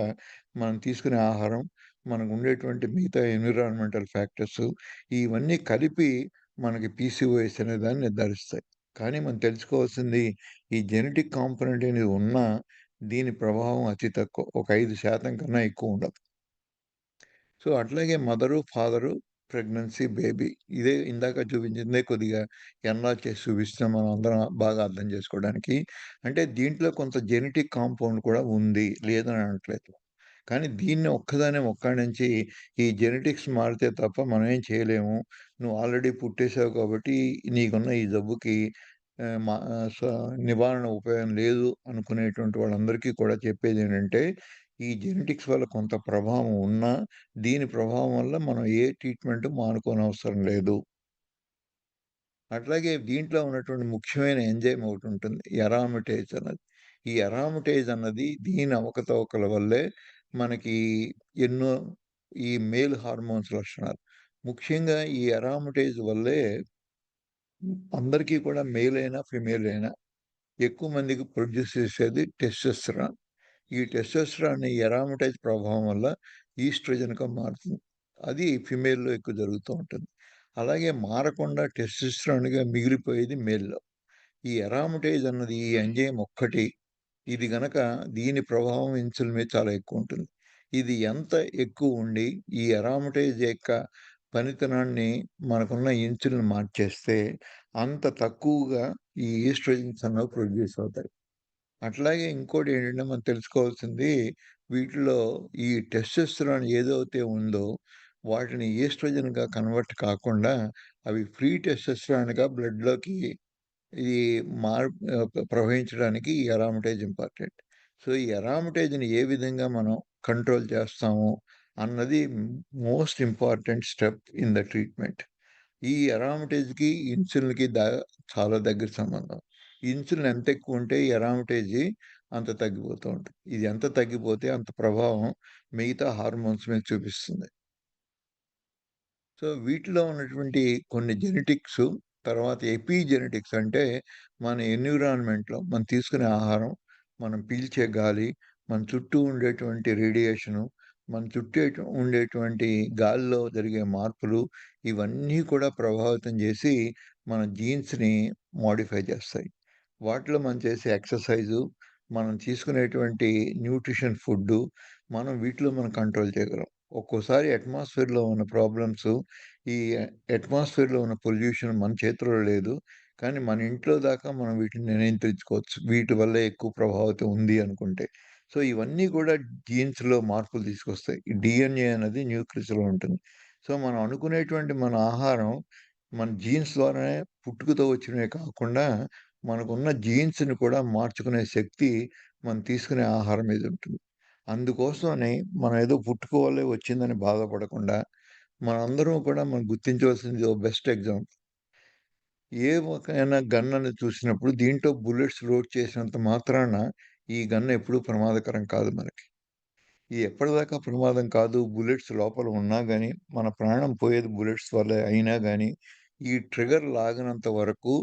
మనం తీసుకునే ఆహారం, మనకుండేటువంటి మిగతా ఎన్విరాన్మెంటల్ ఫ్యాక్టర్స్ ఇవన్నీ కలిపి మనకి పీసీఓఎస్ అనే దాన్ని నిర్ధారిస్తాయి. కానీ మనం తెలుసుకోవాల్సింది ఈ జెనెటిక్ కాంపోనెంట్ అనేది ఉన్నా దీని ప్రభావం అతి తక్కువ. ఒక 5% కన్నా ఎక్కువుండదు. సో, అట్లాగే మదరు, ఫాదరు, ప్రెగ్నెన్సీ, బేబీ ఇదే ఇందాక చూపించిందే కొద్దిగా ఎన్లార్జ్ చేసి చూపిస్తున్నాం మనం అందరం బాగా అర్థం చేసుకోవడానికి. అంటే దీంట్లో కొంత జెనెటిక్ కాంపౌండ్ కూడా ఉంది. లేదని అనట్లేదు. కానీ దీన్ని ఒక్కడి నుంచి ఈ జెనెటిక్స్ మారితే తప్ప మనం ఏం చేయలేము. నువ్వు ఆల్రెడీ పుట్టేసావు కాబట్టి నీకున్న ఈ జబ్బుకి ఆహ్, మ స నివారణ ఉపయోగం లేదు అనుకునేటువంటి వాళ్ళందరికీ కూడా చెప్పేదేంటంటే, ఈ జెనెటిక్స్ వల్ల కొంత ప్రభావం ఉన్నా, దీని ప్రభావం వల్ల మనం ఏ ట్రీట్‌మెంట్ మానుకోనవసరం లేదు. అట్లాగే దీంట్లో ఉన్నటువంటి ముఖ్యమైన ఎంజైమ్ ఒకటుంటుంది. ఎరామిటేజ్ అన్నది. ఈ ఎరామిటేజ్ అన్నది దీని అవకతవకల వల్లే మనకి ఎన్నో ఈ మేల్ హార్మోన్స్ లక్షణాలు. ముఖ్యంగా ఈ ఎరామిటేజ్ వల్లే అందరికీ కూడా మేల్ అయినా, ఫీమేల్ అయినా ఎక్కువ మందికి ప్రొడ్యూస్ చేసేది టెస్టోస్టెరాన్. ఈ టెస్టోస్టెరాన్ ఎరామిటేజ్ ప్రభావం వల్ల ఈస్ట్రోజన్‌గా మారుతుంది. అది ఫీమేల్‌లో ఎక్కువ జరుగుతూ ఉంటుంది. అలాగే మారకుండా టెస్టోస్టెరాన్‌గా మిగిలిపోయేది మేల్‌లో. ఈ ఎరామిటేజ్ అన్నది ఈ ఎంజైమ్ ఒక్కటి ఇది గనక దీని ప్రభావం ఇన్సులిన్ మీద చాలా ఎక్కువుంటుంది. ఇది ఎంత ఎక్కువుండి, ఈ ఎరామిటేజ్ యొక్క పనితనాన్ని మనకున్న ఇన్సులిన్ మార్చేస్తే, అంత తక్కువగా ఈ ఈస్ట్రోజన్స్ అనేవి ప్రొడ్యూస్ అవుతాయి. అట్లాగే ఇంకోటేంటంటే మనం తెలుసుకోవాల్సింది వీటిలో ఈ టెస్టోస్టెరాన్ ఏదైతే ఉందో, వాటిని ఈస్ట్రోజన్‌గా కన్వర్ట్ కాకుండా, అవి ఫ్రీ టెస్టోస్టెరాన్‌గా బ్లడ్‌లోకి ఇది ప్రవహించడానికి ఈ ఎరామిటేజ్ ఇంపార్టెంట్. సో, ఈ ఎరామిటేజ్‌ని ఏ విధంగా మనం కంట్రోల్ చేస్తాము అన్నది most important step in the treatment. ఈ ఎరామిటేజ్‌కి, ఇన్సులిన్‌కి చాలా దగ్గర సంబంధం. ఇన్సులిన్ ఎంత ఎక్కువుంటే ఎరామిటేజి అంత తగ్గిపోతూ ఉంటుంది. ఇది ఎంత తగ్గిపోతే అంత ప్రభావం మిగతా హార్మోన్స్ మీద చూపిస్తుంది. సో, వీటిలో ఉన్నటువంటి కొన్ని జెనెటిక్సు, తర్వాత ఎపిజెనెటిక్స్ అంటే మన ఎన్విరాన్మెంట్‌లో మనం తీసుకునే ఆహారం, మనం పీల్చే గాలి, మన చుట్టూ ఉండేటువంటి రేడియేషను, మన ఉండేటువంటి గాలిలో జరిగే మార్పులు, ఇవన్నీ కూడా ప్రభావితం చేసి మన జీన్స్‌ని మోడిఫై చేస్తాయి. వాటిలో మనం చేసే ఎక్సర్‌సైజు, మనం తీసుకునేటువంటి న్యూట్రిషన్ ఫుడ్డు, మనం వీటిలో కంట్రోల్ చేయగలం. ఒక్కోసారి అట్మాస్ఫియర్‌లో ఉన్న ప్రాబ్లమ్సు, ఈ అట్మాస్ఫియర్‌లో ఉన్న పొల్యూషన్ మన చేతిలో లేదు. కానీ మన ఇంట్లో దాకా మనం వీటిని నియంత్రించుకోవచ్చు. వీటి వల్ల ఎక్కువ ప్రభావితం ఉంది అనుకుంటే. సో, ఇవన్నీ కూడా జీన్స్‌లో మార్పులు తీసుకొస్తాయి. ఈ డీఎన్ఏ అనేది న్యూక్లియస్‌లో ఉంటుంది. సో, మనం అనుకునేటువంటి మన ఆహారం మన జీన్స్ ద్వారానే పుట్టుకతో వచ్చినవే కాకుండా, మనకున్న జీన్స్‌ని కూడా మార్చుకునే శక్తి మనం తీసుకునే ఆహారం మీద ఉంటుంది. అందుకోసమని మనం ఏదో పుట్టుక వల్లే వచ్చిందని బాధపడకుండా, మనందరం కూడా మనం గుర్తించవలసింది ఓ బెస్ట్ ఎగ్జాంపుల్. ఏ ఒకాయన గన్ అని చూసినప్పుడు దీంట్లో బుల్లెట్స్ లోడ్ చేసినంత మాత్రాన ఈ గన్ ఎప్పుడూ ప్రమాదకరం కాదు మనకి. ఇది ఎప్పటిదాకా ప్రమాదం కాదు, బుల్లెట్స్ లోపల ఉన్నా గాని, మన ప్రాణం పోయేది బుల్లెట్స్ వల్లే అయినా గాని, ఈ ట్రిగ్గర్ లాగనంత వరకు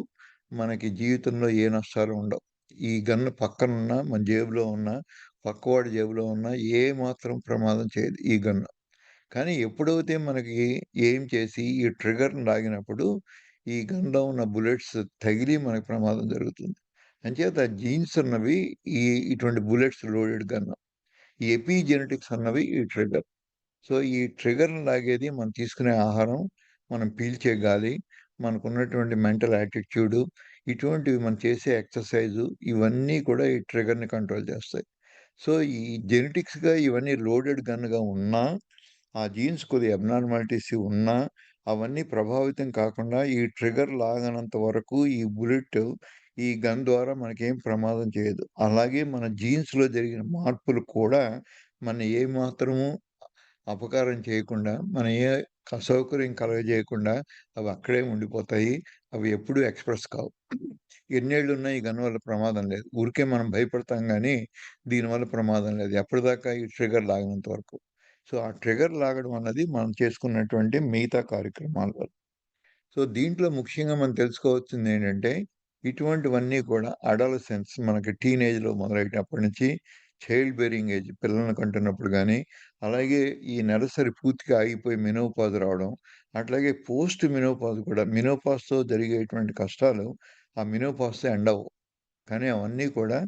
మనకి జీవితంలో ఏ నష్టాలు ఉండవు. ఈ గన్ పక్కనున్నా, మన జేబులో ఉన్నా, పక్కవాడి జేబులో ఉన్నా ఏ మాత్రం ప్రమాదం చేయదు ఈ గన్. కానీ ఎప్పుడైతే మనకి ఎయిమ్ చేసి ఈ ట్రిగ్గర్‌ని లాగినప్పుడు, ఈ గన్‌లో ఉన్న బుల్లెట్స్ తగిలి మనకు ప్రమాదం జరుగుతుంది. అంచేత జీన్స్ అన్నవి ఈ ఇటువంటి బుల్లెట్స్ లోడెడ్ గన్. ఈ ఎపిజెనెటిక్స్ అన్నవి ఈ ట్రిగ్గర్. సో, ఈ ట్రిగ్గర్‌ని లాగేది మనం తీసుకునే ఆహారం, మనం పీల్చే గాలి, మనకున్నటువంటి మెంటల్ యాటిట్యూడు, ఇటువంటివి మనం చేసే ఎక్సర్‌సైజు ఇవన్నీ కూడా ఈ ట్రిగ్గర్‌ని కంట్రోల్ చేస్తాయి. సో, ఈ జెనెటిక్స్‌గా ఇవన్నీ లోడెడ్ గన్‌గా ఉన్నా, ఆ జీన్స్ కొద్దిగా అబ్నార్మాలిటీస్ ఉన్నా, అవన్నీ ప్రభావితం కాకుండా ఈ ట్రిగ్గర్ లాగనంత వరకు ఈ బుల్లెట్ ఈ గన్ ద్వారా మనకేం ప్రమాదం చేయదు. అలాగే మన జీన్స్‌లో జరిగిన మార్పులు కూడా మన ఏమాత్రము అపకారం చేయకుండా, మన ఏ అసౌకర్యం కలుగజేయకుండా అవి అక్కడే ఉండిపోతాయి. అవి ఎప్పుడూ ఎక్స్‌ప్రెస్ కావు. ఎన్నేళ్లున్నా ఈ గన్ వల్ల ప్రమాదం లేదు. ఊరికే మనం భయపడతాం గానీ, దీనివల్ల ప్రమాదం లేదు. ఎప్పటిదాకా ఈ ట్రిగ్గర్ లాగనంత వరకు. సో, ఆ ట్రిగ్గర్ లాగడం అన్నది మనం చేసుకున్నటువంటి మిగతా కార్యక్రమాల వల్ల. సో, దీంట్లో ముఖ్యంగా మనం తెలుసుకోవాల్సిందేంటంటే, ఇటువంటివన్నీ కూడా అడాలసెన్స్ మనకి టీనేజ్‌లో మొదలైనప్పటి నుంచి చైల్డ్ బేరింగ్ ఏజ్ పిల్లల్ని కంటున్నప్పుడు గానీ, అలాగే ఈ నెలసరి పూర్తిగా ఆగిపోయి మెనోపాజ్ రావడం, అట్లాగే పోస్ట్ మెనోపాజ్ కూడా మెనోపాజ్‌తో జరిగేటువంటి కష్టాలు ఆ మెనోపాజ్‌తో ఎండ్ అవ్వవు. కానీ అవన్నీ కూడా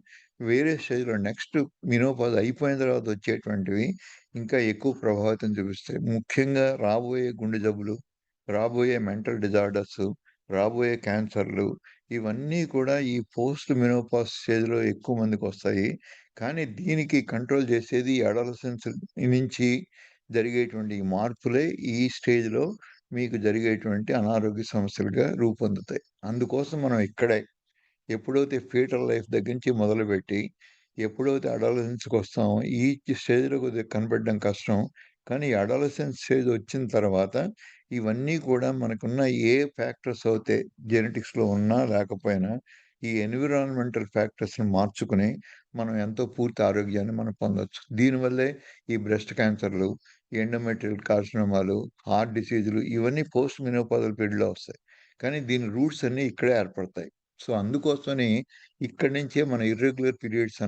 వేరే స్టేజ్‌లో నెక్స్ట్ మెనోపాజ్ అయిపోయిన తర్వాత వచ్చేటువంటివి ఇంకా ఎక్కువ ప్రభావితం చూపిస్తాయి. ముఖ్యంగా రాబోయే గుండె జబ్బులు, రాబోయే మెంటల్ డిజార్డర్స్, రాబోయే క్యాన్సర్‌లు ఇవన్నీ కూడా ఈ పోస్ట్ మెనోపాజ్ స్టేజ్‌లో ఎక్కువ మందికొస్తాయి. కానీ దీనికి కంట్రోల్ చేసేది అడాలసెన్స్ నుంచి జరిగేటువంటి ఈ మార్పులే ఈ స్టేజ్‌లో మీకు జరిగేటువంటి అనారోగ్య సమస్యలుగా రూపొందుతాయి. అందుకోసం మనం ఇక్కడే ఎప్పుడైతే ఫీటల్ లైఫ్ దగ్గర నుంచి మొదలుపెట్టి, ఎప్పుడైతే అడాలసెన్స్‌కొస్తామో ఈ స్టేజ్‌లో కొద్దిగా కనపడడం కష్టం. కానీ ఈ అడాలసెన్స్ స్టేజ్ వచ్చిన తర్వాత ఇవన్నీ కూడా మనకున్న ఏ ఫ్యాక్టర్స్ అయితే జెనెటిక్స్‌లో ఉన్నా లేకపోయినా, ఈ ఎన్విరాన్మెంటల్ ఫ్యాక్టర్స్‌ని మార్చుకొని, మనం ఎంతో పూర్తి ఆరోగ్యాన్ని మనం పొందొచ్చు. దీనివల్లే ఈ బ్రెస్ట్ క్యాన్సర్‌లు, ఎండోమెట్రియల్ కార్సినోమాలు, హార్ట్ డిసీజులు ఇవన్నీ పోస్ట్ మెనోపాజల్ పీరియడ్‌లో వస్తాయి. కానీ దీని రూట్స్ అన్నీ ఇక్కడే ఏర్పడతాయి. సో, అందుకోసమని ఇక్కడి నుంచే మన ఇర్రెగ్యులర్ పీరియడ్స్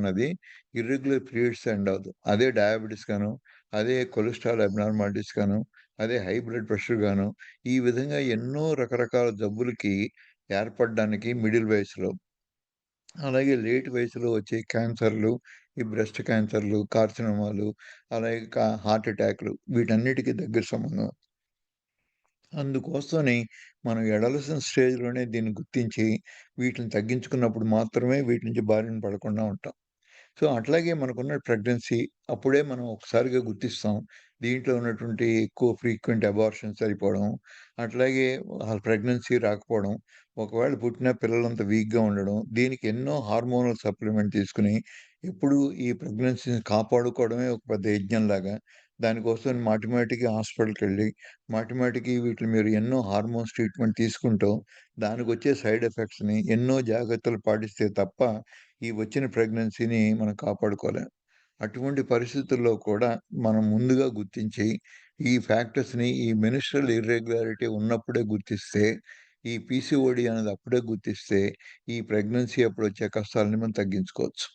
ఎండ్ అవ్వదు. అదే డయాబెటిస్ గాను, అదే కొలెస్ట్రాల్ అబ్నార్మాలిటీస్ గాను, అదే హై బ్లడ్ ప్రెషర్ గాను, ఈ విధంగా ఎన్నో రకరకాల జబ్బులకి ఏర్పడడానికి మిడిల్ వయసులో, అలాగే లేట్ వయసులో వచ్చే క్యాన్సర్‌లు, ఈ బ్రెస్ట్ క్యాన్సర్‌లు, కార్సినోమాలు, అలాగే హార్ట్ అటాక్‌లు వీటన్నిటికి దగ్గర సంబంధం. అందుకోసమని మనం అడాలసెన్స్ స్టేజ్‌లోనే దీన్ని గుర్తించి, వీటిని తగ్గించుకున్నప్పుడు మాత్రమే వీటి నుంచి బారిన పడకుండా ఉంటాం. సో, అట్లాగే మనకున్న ప్రెగ్నెన్సీ అప్పుడే మనం ఒకసారిగా గుర్తిస్తాం. దీంట్లో ఉన్నటువంటి ఎక్కువ ఫ్రీక్వెంట్ అబార్షన్స్ అయిపోవడం, అట్లాగే ప్రెగ్నెన్సీ రాకపోవడం, ఒకవేళ పుట్టిన పిల్లలంతా వీక్‌గా ఉండడం, దీనికి ఎన్నో హార్మోనల్ సప్లిమెంట్ తీసుకొని, ఎప్పుడు ఈ ప్రెగ్నెన్సీని కాపాడుకోవడమే ఒక పెద్ద యజ్ఞంలాగా, దానికోసం మాటిమాటికి హాస్పిటల్‌కెళ్ళి, మాటిమాటికి వీటిని మీరు ఎన్నో హార్మోన్స్ ట్రీట్మెంట్ తీసుకుంటూ, దానికొచ్చే సైడ్ ఎఫెక్ట్స్‌ని ఎన్నో జాగ్రత్తలు పాటిస్తే తప్ప ఈ వచ్చిన ప్రెగ్నెన్సీని మనం కాపాడుకోలేం. అటువంటి పరిస్థితుల్లో కూడా మనం ముందుగా గుర్తించి, ఈ ఫ్యాక్టర్స్‌ని ఈ మెన్‌స్ట్రుయల్ ఇర్రెగ్యులారిటీ ఉన్నప్పుడే గుర్తిస్తే, ఈ పీసీఓడీ అనేది అప్పుడే గుర్తిస్తే, ఈ ప్రెగ్నెన్సీ అప్పుడొచ్చే కష్టాలని మనం తగ్గించుకోవచ్చు.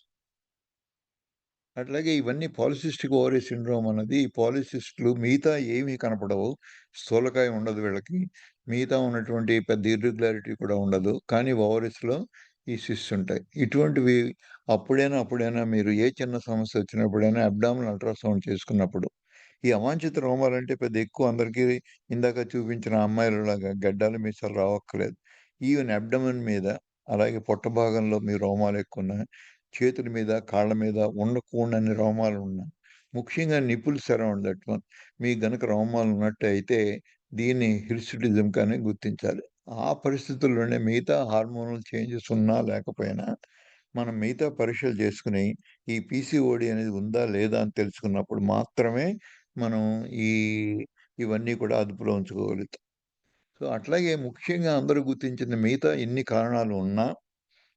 అట్లాగే ఇవన్నీ పాలిసిస్టిక్ ఓవరీ సిండ్రోమ్ అన్నది పాలిసిస్ట్‌లు మిగతా ఏమీ కనపడవు. స్థూలకాయం ఉండదు వీళ్ళకి. మిగతా ఉన్నటువంటి పెద్ద ఇర్రెగ్యులారిటీ కూడా ఉండదు. కానీ ఓవరీస్‌లో ఈ సిస్ట్స్ ఉంటాయి. ఇటువంటివి అప్పుడైనా మీరు ఏ చిన్న సమస్య వచ్చినప్పుడైనా అబ్డామినల్ అల్ట్రాసౌండ్ చేసుకున్నప్పుడు, ఈ అవాంఛిత రోమాలంటే పెద్ద ఎక్కువ అందరికీ ఇందాక చూపించిన అమ్మాయిలలాగా గడ్డాలు, మీసాలు రావక్కర్లేదు. ఈవెన్ అబ్డోమెన్ మీద, అలాగే పొట్ట భాగంలో మీ రోమాలు ఎక్కువున్నా చేతుల మీద, కాళ్ళ మీద ఉండకూడనన్ని రోమాలున్నా. ముఖ్యంగా నిపుల్స్ అరౌండ్ దట్ వన్. మీకు గనక రోమాలున్నట్టయితే దీన్ని హిర్సుటిజం అని గుర్తించాలి. ఆ పరిస్థితుల్లోనే మిగతా హార్మోనల్ చేంజెస్ ఉన్నా లేకపోయినా, మనం మిగతా పరీక్షలు చేసుకొని, ఈ పీసీఓడీ అనేది ఉందా? లేదా? అని తెలుసుకున్నప్పుడు మాత్రమే మనం ఈ ఇవన్నీ కూడా అదుపులో ఉంచుకోగలుగుతాం. సో, అట్లాగే ముఖ్యంగా అందరూ గుర్తించిన మిగతా ఎన్ని కారణాలు ఉన్నా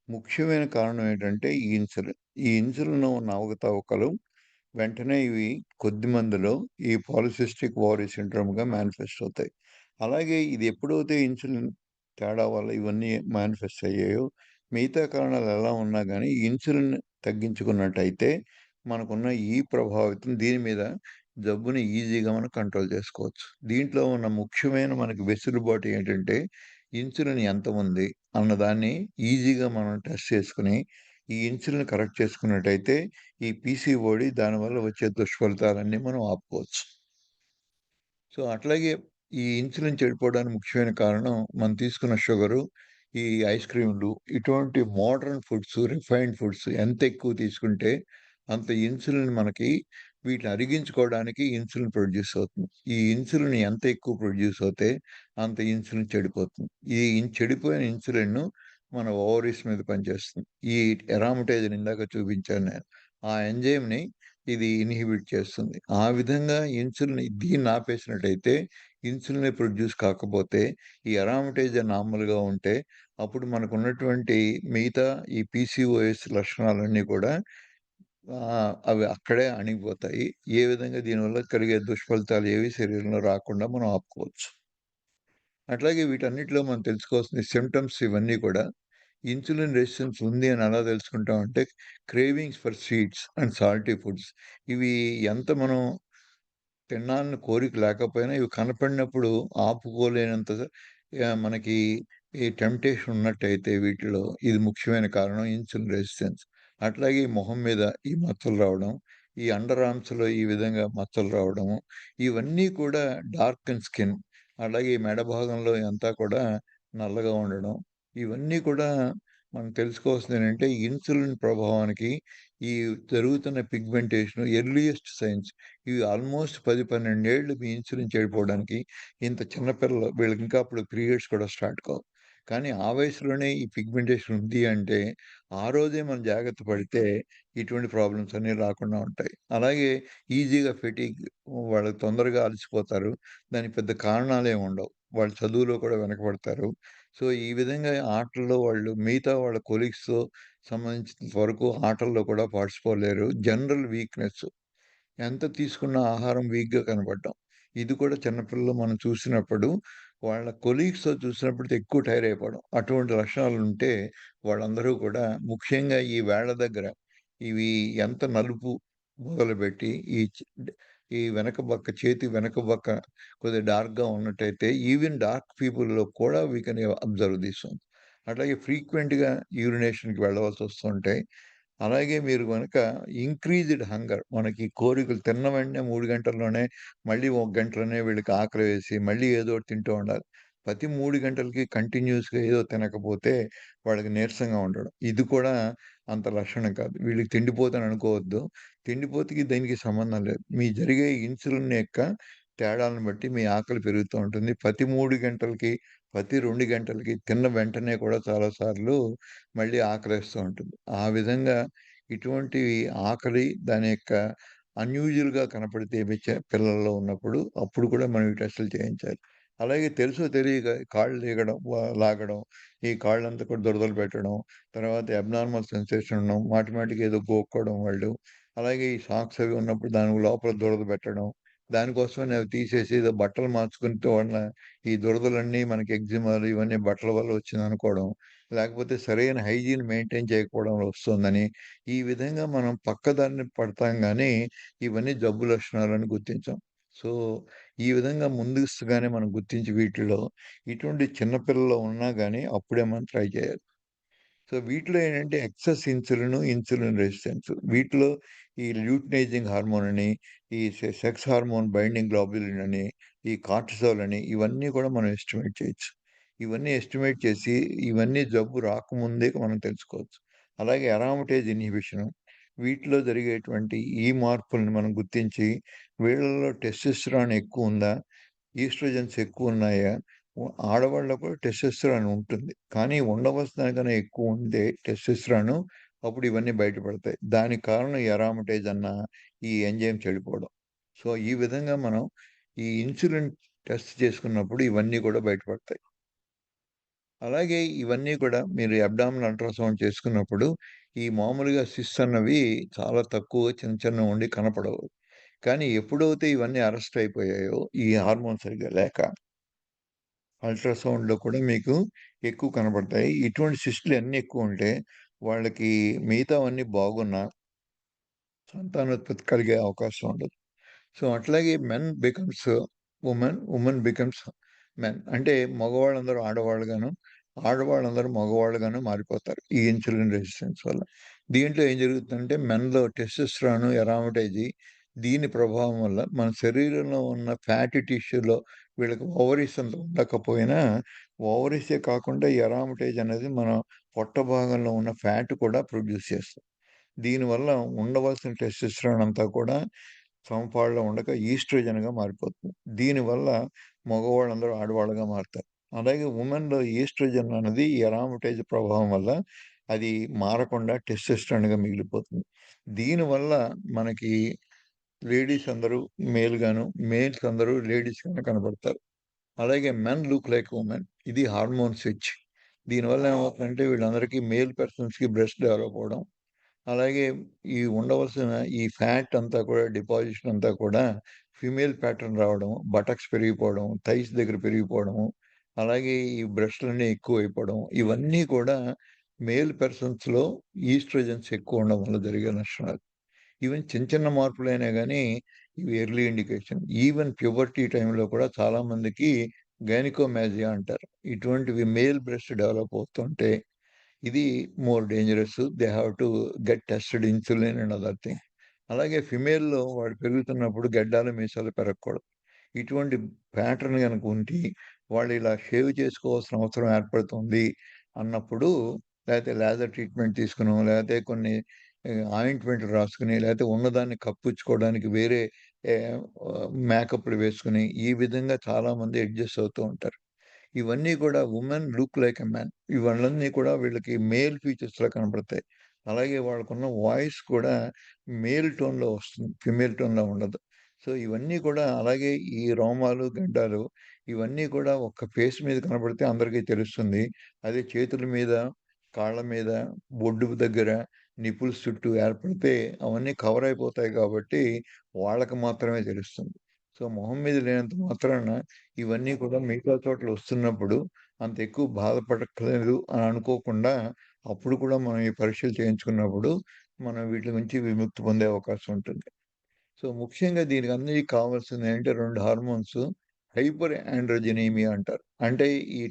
ముఖ్యమైన కారణం ఏంటంటే ఈ ఇన్సులిన్. ఈ ఇన్సులిన్‌లో ఉన్న అవకతవకలు వెంటనే ఇవి కొద్ది మందిలో ఈ పాలిసిస్టిక్ ఓవరీ సిండ్రోమ్‌గా మేనిఫెస్ట్ అవుతాయి. అలాగే ఇది ఎప్పుడైతే ఇన్సులిన్ తేడా వల్ల ఇవన్నీ మేనిఫెస్ట్ అయ్యాయో, మిగతా కారణాలు ఎలా ఉన్నా గానీ, ఈ ఇన్సులిన్ తగ్గించుకున్నట్టయితే, మనకున్న ఈ ప్రభావితం దీని మీద జబ్బుని ఈజీగా మనం కంట్రోల్ చేసుకోవచ్చు. దీంట్లో ఉన్న ముఖ్యమైన మనకి వెసులుబాటు ఏంటంటే, ఇన్సులిన్ ఎంత ఉంది అన్నదాన్ని ఈజీగా మనం టెస్ట్ చేసుకొని, ఈ ఇన్సులిన్ కరెక్ట్ చేసుకున్నట్టయితే ఈ పీసీఓడీ దానివల్ల వచ్చే దుష్ఫలితాలన్నీ మనం ఆపుకోవచ్చు. సో, అట్లాగే ఈ ఇన్సులిన్ చెడిపోవడానికి ముఖ్యమైన కారణం మనం తీసుకున్న షుగరు, ఈ ఐస్ క్రీమ్‌లు ఇటువంటి మోడర్న్ ఫుడ్స్, రిఫైన్డ్ ఫుడ్స్ ఎంత ఎక్కువ తీసుకుంటే అంత ఇన్సులిన్ మనకి వీటిని అరిగించుకోవడానికి ఇన్సులిన్ ప్రొడ్యూస్ అవుతుంది. ఈ ఇన్సులిన్ ఎంత ఎక్కువ ప్రొడ్యూస్ అవుతే అంత ఇన్సులిన్ చెడిపోతుంది. ఈ చెడిపోయిన ఇన్సులిన్‌ను మన ఓవరీస్ మీద పనిచేస్తుంది. ఈ ఎరామటేజ్ ఇందాక చూపించాను నేను. ఆ ఎంజైమ్‌ని ఇది ఇన్‌హిబిట్ చేస్తుంది. ఆ విధంగా ఇన్సులిన్ దీన్ని ఆపేసినట్టయితే ఇన్సులినే ప్రొడ్యూస్ కాకపోతే ఈ అరామటేజ్ నార్మల్‌గా ఉంటే అప్పుడు మనకున్నటువంటి మిగతా ఈ పీసీఓఎస్ లక్షణాలన్నీ కూడా అవి అక్కడే అణిగిపోతాయి. ఏ విధంగా దీనివల్ల కలిగే దుష్ఫలితాలు ఏవి శరీరంలో రాకుండా మనం ఆపుకోవచ్చు. అట్లాగే వీటన్నిటిలో మనం తెలుసుకోవాల్సిన సింప్టమ్స్ ఇవన్నీ కూడా ఇన్సులిన్ రెసిస్టెన్స్ ఉంది అని ఎలా తెలుసుకుంటామంటే, cravings for sweets and salty foods ఇవి ఎంత మనం తినాలని కోరిక లేకపోయినా ఇవి కనపడినప్పుడు ఆపుకోలేనంత మనకి ఈ టెంప్టేషన్ ఉన్నట్టయితే వీటిలో ఇది ముఖ్యమైన కారణం ఇన్సులిన్ రెసిస్టెన్స్. అట్లాగే ఈ మొహం మీద ఈ మచ్చలు రావడం, ఈ అండర్ ఆర్మ్స్‌లో ఈ విధంగా మచ్చలు రావడము, ఇవన్నీ కూడా డార్కెన్ స్కిన్ అలాగే ఈ మెడ భాగంలో అంతా కూడా నల్లగా ఉండడం, ఇవన్నీ కూడా మనం తెలుసుకోవాల్సిందేంటంటే ఇన్సులిన్ ప్రభావానికి ఈ జరుగుతున్న పిగ్మెంటేషన్ ఎర్లీయెస్ట్ సైన్స్ ఇవి ఆల్మోస్ట్ 10, 12 ఏళ్ళు మీ ఇన్సులిన్ చెడిపోవడానికి ఇంత చిన్న పిల్లలు వీళ్ళకి ఇంకా అప్పుడు పీరియడ్స్ కూడా స్టార్ట్ కావు. కానీ ఆ వయసులోనే ఈ పిగ్మెంటేషన్ ఉంది అంటే, ఆ రోజే మనం జాగ్రత్త పడితే ఇటువంటి ప్రాబ్లమ్స్ అన్నీ రాకుండా ఉంటాయి. అలాగే ఈజీగా ఫెటీగ్ వాళ్ళు తొందరగా అలసిపోతారు. దానికి పెద్ద కారణాలేమి ఉండవు. వాళ్ళు చదువులో కూడా వెనకబడతారు. సో, ఈ విధంగా ఆటల్లో వాళ్ళు మిగతా వాళ్ళ కొలీగ్స్‌తో సంబంధించినంత వరకు ఆటల్లో కూడా పార్టిసిపోలేరు. General weakness. ఎంత తీసుకున్న ఆహారం వీక్‌గా కనపడడం. ఇది కూడా చిన్నపిల్లలు మనం చూసినప్పుడు వాళ్ళ కొలీగ్స్‌తో చూసినప్పుడు ఎక్కువ టైర్ అయిపోవడం. అటువంటి లక్షణాలుంటే వాళ్ళందరూ కూడా ముఖ్యంగా ఈ వేళ్ళ దగ్గర ఇవి ఎంత నలుపు మొదలుపెట్టి ఈ వెనక పక్క చేతి వెనక పక్క కొద్దిగా డార్క్‌గా ఉన్నట్టయితే ఈవెన్ డార్క్ పీపుల్‌లో కూడా we can observe this one. అట్లాగే ఫ్రీక్వెంట్‌గా యూరినేషన్‌కి వెళ్ళవలసొస్తుంటాయి. అలాగే మీరు గనక ఇంక్రీజ్డ్ హంగర్ మనకి కోరికలు తిన్న వెంటనే 3 గంటల్లోనే మళ్ళీ ఒక గంటలోనే వీళ్ళకి ఆకలి వేసి మళ్ళీ ఏదో ఒకటి తింటూ ఉండాలి. ప్రతి 3 గంటలకి కంటిన్యూయస్‌గా ఏదో తినకపోతే వాళ్ళకి నీరసంగా ఉండడం. ఇది కూడా అంత లక్షణం కాదు. వీళ్ళకి తిండిపోతని అనుకోవద్దు. తిండిపోతుకి దీనికి సంబంధం లేదు. మీ జరిగే ఇన్సులిన్ యొక్క తేడాలను బట్టి మీ ఆకలి పెరుగుతూ ఉంటుంది. ప్రతి 3 గంటలకి, ప్రతి 2 గంటలకి తిన్న వెంటనే కూడా చాలా సార్లు మళ్ళీ ఆకలేస్తూ ఉంటుంది. ఆ విధంగా ఇటువంటివి ఆకలి దాని యొక్క అన్‌యూజువల్‌గా కనపడితే పిల్లల్లో ఉన్నప్పుడు అప్పుడు కూడా మనం ఈ టెస్టులు చేయించాలి. అలాగే తెలుసో తెలియక కాళ్ళు లాగడం, లాగడం, ఈ కాళ్ళంతా కూడా దురదలు పెట్టడం, తర్వాత అబ్నార్మల్ సెన్సేషన్ ఉండడం, మాటి మాటికి ఏదో గోక్కోవడం వాళ్ళు. అలాగే ఈ సాక్స్ అవి ఉన్నప్పుడు దాని లోపల దురద పెట్టడం. దానికోసమని అవి తీసేసి ఏదో బట్టలు మార్చుకుంటే వలన ఈ దురదలన్నీ మనకి ఎగ్జిమాలు ఇవన్నీ బట్టల వల్ల వచ్చిందనుకోవడం. లేకపోతే సరైన హైజీన్ మెయింటైన్ చేయకపోవడం వల్ల వస్తుందని, ఈ విధంగా మనం పక్కదారిన పడతాం గానీ, ఇవన్నీ జబ్బు లక్షణాలని గుర్తించం. సో, ఈ విధంగా ముందస్తుగానే మనం గుర్తించి వీటిలో ఇటువంటి చిన్న పిల్లల్లో ఉన్నా గానీ అప్పుడే మనం ట్రై చేయాలి. సో, వీటిలో ఏంటంటే ఎక్సెస్ ఇన్సులిన్, ఇన్సులిన్ రెసిస్టెన్స్. వీటిలో ఈ ల్యూటినైజింగ్ హార్మోన్ అని, ఈ సెక్స్ హార్మోన్ బైండింగ్ గ్లోబులిన్ అని, ఈ కార్టిసోల్ అని ఇవన్నీ కూడా మనం ఎస్టిమేట్ చేయొచ్చు. ఇవన్నీ ఎస్టిమేట్ చేసి ఇవన్నీ జబ్బు రాకముందే మనం తెలుసుకోవచ్చు. అలాగే అరామటేజ్ ఇన్హిబిషన్ వీటిలో జరిగేటువంటి ఈ మార్పుల్ని మనం గుర్తించి వీళ్ళలో టెస్టోస్టెరాన్ ఎక్కువుందా? ఈస్ట్రోజన్స్ ఎక్కువున్నాయా? ఆడవాళ్ళలో కూడా టెస్టోస్టెరాన్ ఉంటుంది. కానీ ఉండవలసిన దానికన్నా ఎక్కువుంటే టెస్టోస్టెరాను అప్పుడు ఇవన్నీ బయటపడతాయి. దానికి కారణం ఈ అరామటేజ్ అన్న ఈ ఎంజైమ్ చెడిపోవడం. సో, ఈ విధంగా మనం ఈ ఇన్సులిన్ టెస్ట్ చేసుకున్నప్పుడు ఇవన్నీ కూడా బయటపడతాయి. అలాగే ఇవన్నీ కూడా మీరు అబ్డామినల్ అల్ట్రాసౌండ్ చేసుకున్నప్పుడు ఈ మామూలుగా సిస్ట్స్ అన్నవి చాలా తక్కువ చిన్న చిన్నగా ఉండి కనపడవు. కానీ ఎప్పుడైతే ఇవన్నీ అరెస్ట్ అయిపోయాయో ఈ హార్మోన్ సరిగ్గా లేక అల్ట్రాసౌండ్‌లో కూడా మీకు ఎక్కువ కనపడతాయి. ఇటువంటి సిస్ట్‌లు ఎన్ని ఎక్కువుంటే వాళ్ళకి మిగతావన్నీ బాగున్నా సంతానోత్పత్తి కలిగే అవకాశం ఉండదు. సో, అట్లాగే men becomes women, women becomes men. అంటే మగవాళ్ళందరూ ఆడవాళ్ళుగాను, ఆడవాళ్ళందరూ మగవాళ్ళుగాను మారిపోతారు. ఈ ఇన్సులిన్ రెసిస్టెన్స్ వల్ల. దీంట్లో ఏం జరుగుతుందంటే మెన్‌లో టెస్టోస్టెరాన్, ఎరామటైజి దీని ప్రభావం వల్ల మన శరీరంలో ఉన్న ఫ్యాటీ టిష్యూలో వీళ్ళకి ఓవరీస్ అంత ఉండకపోయినా, ఓవరీసే కాకుండా ఎరామటైజ్ అనేది మన పొట్ట భాగంలో ఉన్న ఫ్యాట్ కూడా ప్రొడ్యూస్ చేస్తుంది. దీనివల్ల ఉండవలసిన టెస్టోస్టెరాన్ అంతా కూడా సమపాల్లో ఉండక ఈస్ట్రోజన్‌గా మారిపోతుంది. దీనివల్ల మగవాళ్ళందరూ ఆడవాళ్ళుగా మారుతారు. అలాగే వుమెన్‌లో ఈస్ట్రోజన్ అనేది ఈ అరామటేజ్ ప్రభావం వల్ల అది మారకుండా టెస్టోస్టెరాన్‌గా మిగిలిపోతుంది. దీనివల్ల మనకి లేడీస్ అందరూ మేల్‌గాను, మేల్స్ అందరూ లేడీస్‌గాను కనపడతారు. అలాగే మెన్ లుక్ లైక్ వుమెన్. ఇది హార్మోన్ స్విచ్. దీనివల్ల ఏమవుతుందంటే వీళ్ళందరికీ మేల్ పర్సన్స్‌కి బ్రెస్ట్ డెవలప్ అవ్వడం. అలాగే ఈ ఉండవలసిన ఈ ఫ్యాట్ అంతా కూడా డిపాజిషన్ అంతా కూడా ఫీమేల్ ప్యాటర్న్ రావడం, బటక్స్ పెరిగిపోవడం, థైస్ దగ్గర పెరిగిపోవడము, అలాగే ఈ బ్రెస్ట్‌లన్నీ ఎక్కువైపోవడం, ఇవన్నీ కూడా మేల్ పర్సన్స్‌లో ఈస్ట్రోజన్స్ ఎక్కువ ఉండడం వల్ల జరిగే లక్షణాలు. ఈవెన్ చిన్న చిన్న మార్పులైనా గానీ, ఇవి ఎర్లీ ఇండికేషన్. ఈవెన్ ప్యూబర్టీ టైమ్‌లో కూడా చాలా మందికి గైనకోమాజియా అంటారు. ఇటువంటివి మేల్ బ్రెస్ట్ డెవలప్ అవుతుంటే, ఇది more dangerous. They have to get tested insulin and other thing. అలాగే ఫిమేల్‌లో వాడు పెరుగుతున్నప్పుడు గడ్డాలు, మీసాలు పెరగకూడదు. ఇటువంటి ప్యాటర్న్ గనుక ఉండి, వాళ్ళు ఇలా షేవ్ చేసుకోవాల్సిన అవసరం ఏర్పడుతుంది అన్నప్పుడు, లేతే లేజర్ ట్రీట్మెంట్ తీసుకునో, లేతే కొన్ని ఆయింట్‌మెంట్లు రాసుకొని, లేతే ఉన్నదాన్ని కప్పిచ్చుకోవడానికి వేరే మేకప్‌లు వేసుకొని, ఈ విధంగా చాలామంది అడ్జస్ట్ అవుతూ ఉంటారు. ఇవన్నీ కూడా women look like a man. ఇవన్నీ కూడా వీళ్ళకి మేల్ ఫీచర్స్‌లా కనపడతాయి. అలాగే వాళ్ళకున్న వాయిస్ కూడా మేల్ టోన్‌లో వస్తుంది. ఫీమేల్ టోన్‌లో ఉండదు. సో, ఇవన్నీ కూడా అలాగే ఈ రోమాలు, గడ్డాలు ఇవన్నీ కూడా ఒక్క ఫేస్ మీద కనపడితే అందరికీ తెలుస్తుంది. అదే చేతుల మీద, కాళ్ళ మీద, బొడ్డు దగ్గర, నిపుల్స్ చుట్టూ ఏర్పడితే అవన్నీ కవర్ అయిపోతాయి కాబట్టి వాళ్ళకి మాత్రమే తెలుస్తుంది. సో, మొహం మీద లేనంత మాత్రాన ఇవన్నీ కూడా మిగతా చోట్ల వస్తున్నప్పుడు అంత ఎక్కువ బాధపడక్కర్లేదు అని అనుకోకుండా, అప్పుడు కూడా మనం ఈ పరీక్షలు చేయించుకున్నప్పుడు, మనం వీటి నుంచి విముక్తి పొందే అవకాశం ఉంటుంది. సో, ముఖ్యంగా దీనికి అన్నిటికి కావాల్సిందేంటంటే 2 హార్మోన్స్ హైపర్ ఆండ్రోజెనీమియా అంటారు. అంటే ఈ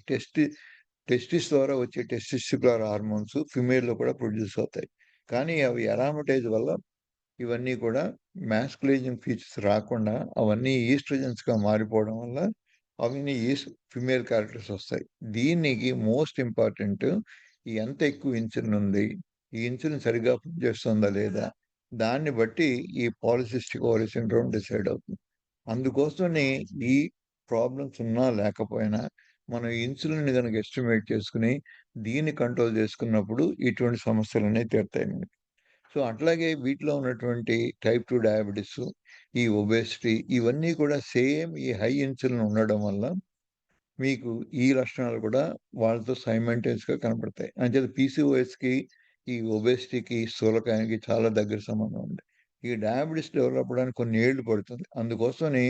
టెస్టిస్ ద్వారా వచ్చే టెస్టిస్టిక్యులర్ హార్మోన్స్ ఫీమేల్‌లో కూడా ప్రొడ్యూస్ అవుతాయి. కానీ అవి అరామటేజ్ వల్ల ఇవన్నీ కూడా మాస్కులైజింగ్ ఫీచర్స్ రాకుండా అవన్నీ ఈస్ట్రోజన్స్‌గా మారిపోవడం వల్ల అవన్నీ ఫీమేల్ క్యారెక్టర్స్ వస్తాయి. దీనికి మోస్ట్ ఇంపార్టెంట్ ఎంత ఎక్కువ ఇన్సులిన్ ఉంది? ఈ ఇన్సులిన్ సరిగ్గా పనిచేస్తుందా లేదా? దాన్ని బట్టి ఈ పాలిసిస్టిక్ ఓవరీ సిండ్రోమ్ డిసైడ్ అవుతుంది. అందుకోసమని ఈ ప్రాబ్లమ్స్ ఉన్నా లేకపోయినా మనం ఇన్సులిన్‌ని గనుక ఎస్టిమేట్ చేసుకొని దీన్ని కంట్రోల్ చేసుకున్నప్పుడు ఇటువంటి సమస్యలనేవి తీరుతాయి మనకి. సో, అట్లాగే వీటిలో ఉన్నటువంటి టైప్ 2 డయాబెటిసు, ఈ ఒబేసిటీ ఇవన్నీ కూడా సేమ్ ఈ హై ఇన్సులిన్ ఉండడం వల్ల మీకు ఈ లక్షణాలు కూడా వాళ్ళతో సైమల్టేనియస్‌గా కనపడతాయి. అంచేత పీసీఓఎస్‌కి, ఈ ఒబేసిటీకి, స్థూలకాయానికి చాలా దగ్గర సంబంధం ఉంది. ఈ డయాబెటిస్ డెవలప్ అవ్వడానికి కొన్ని ఏళ్ళు పడుతుంది. అందుకోసమని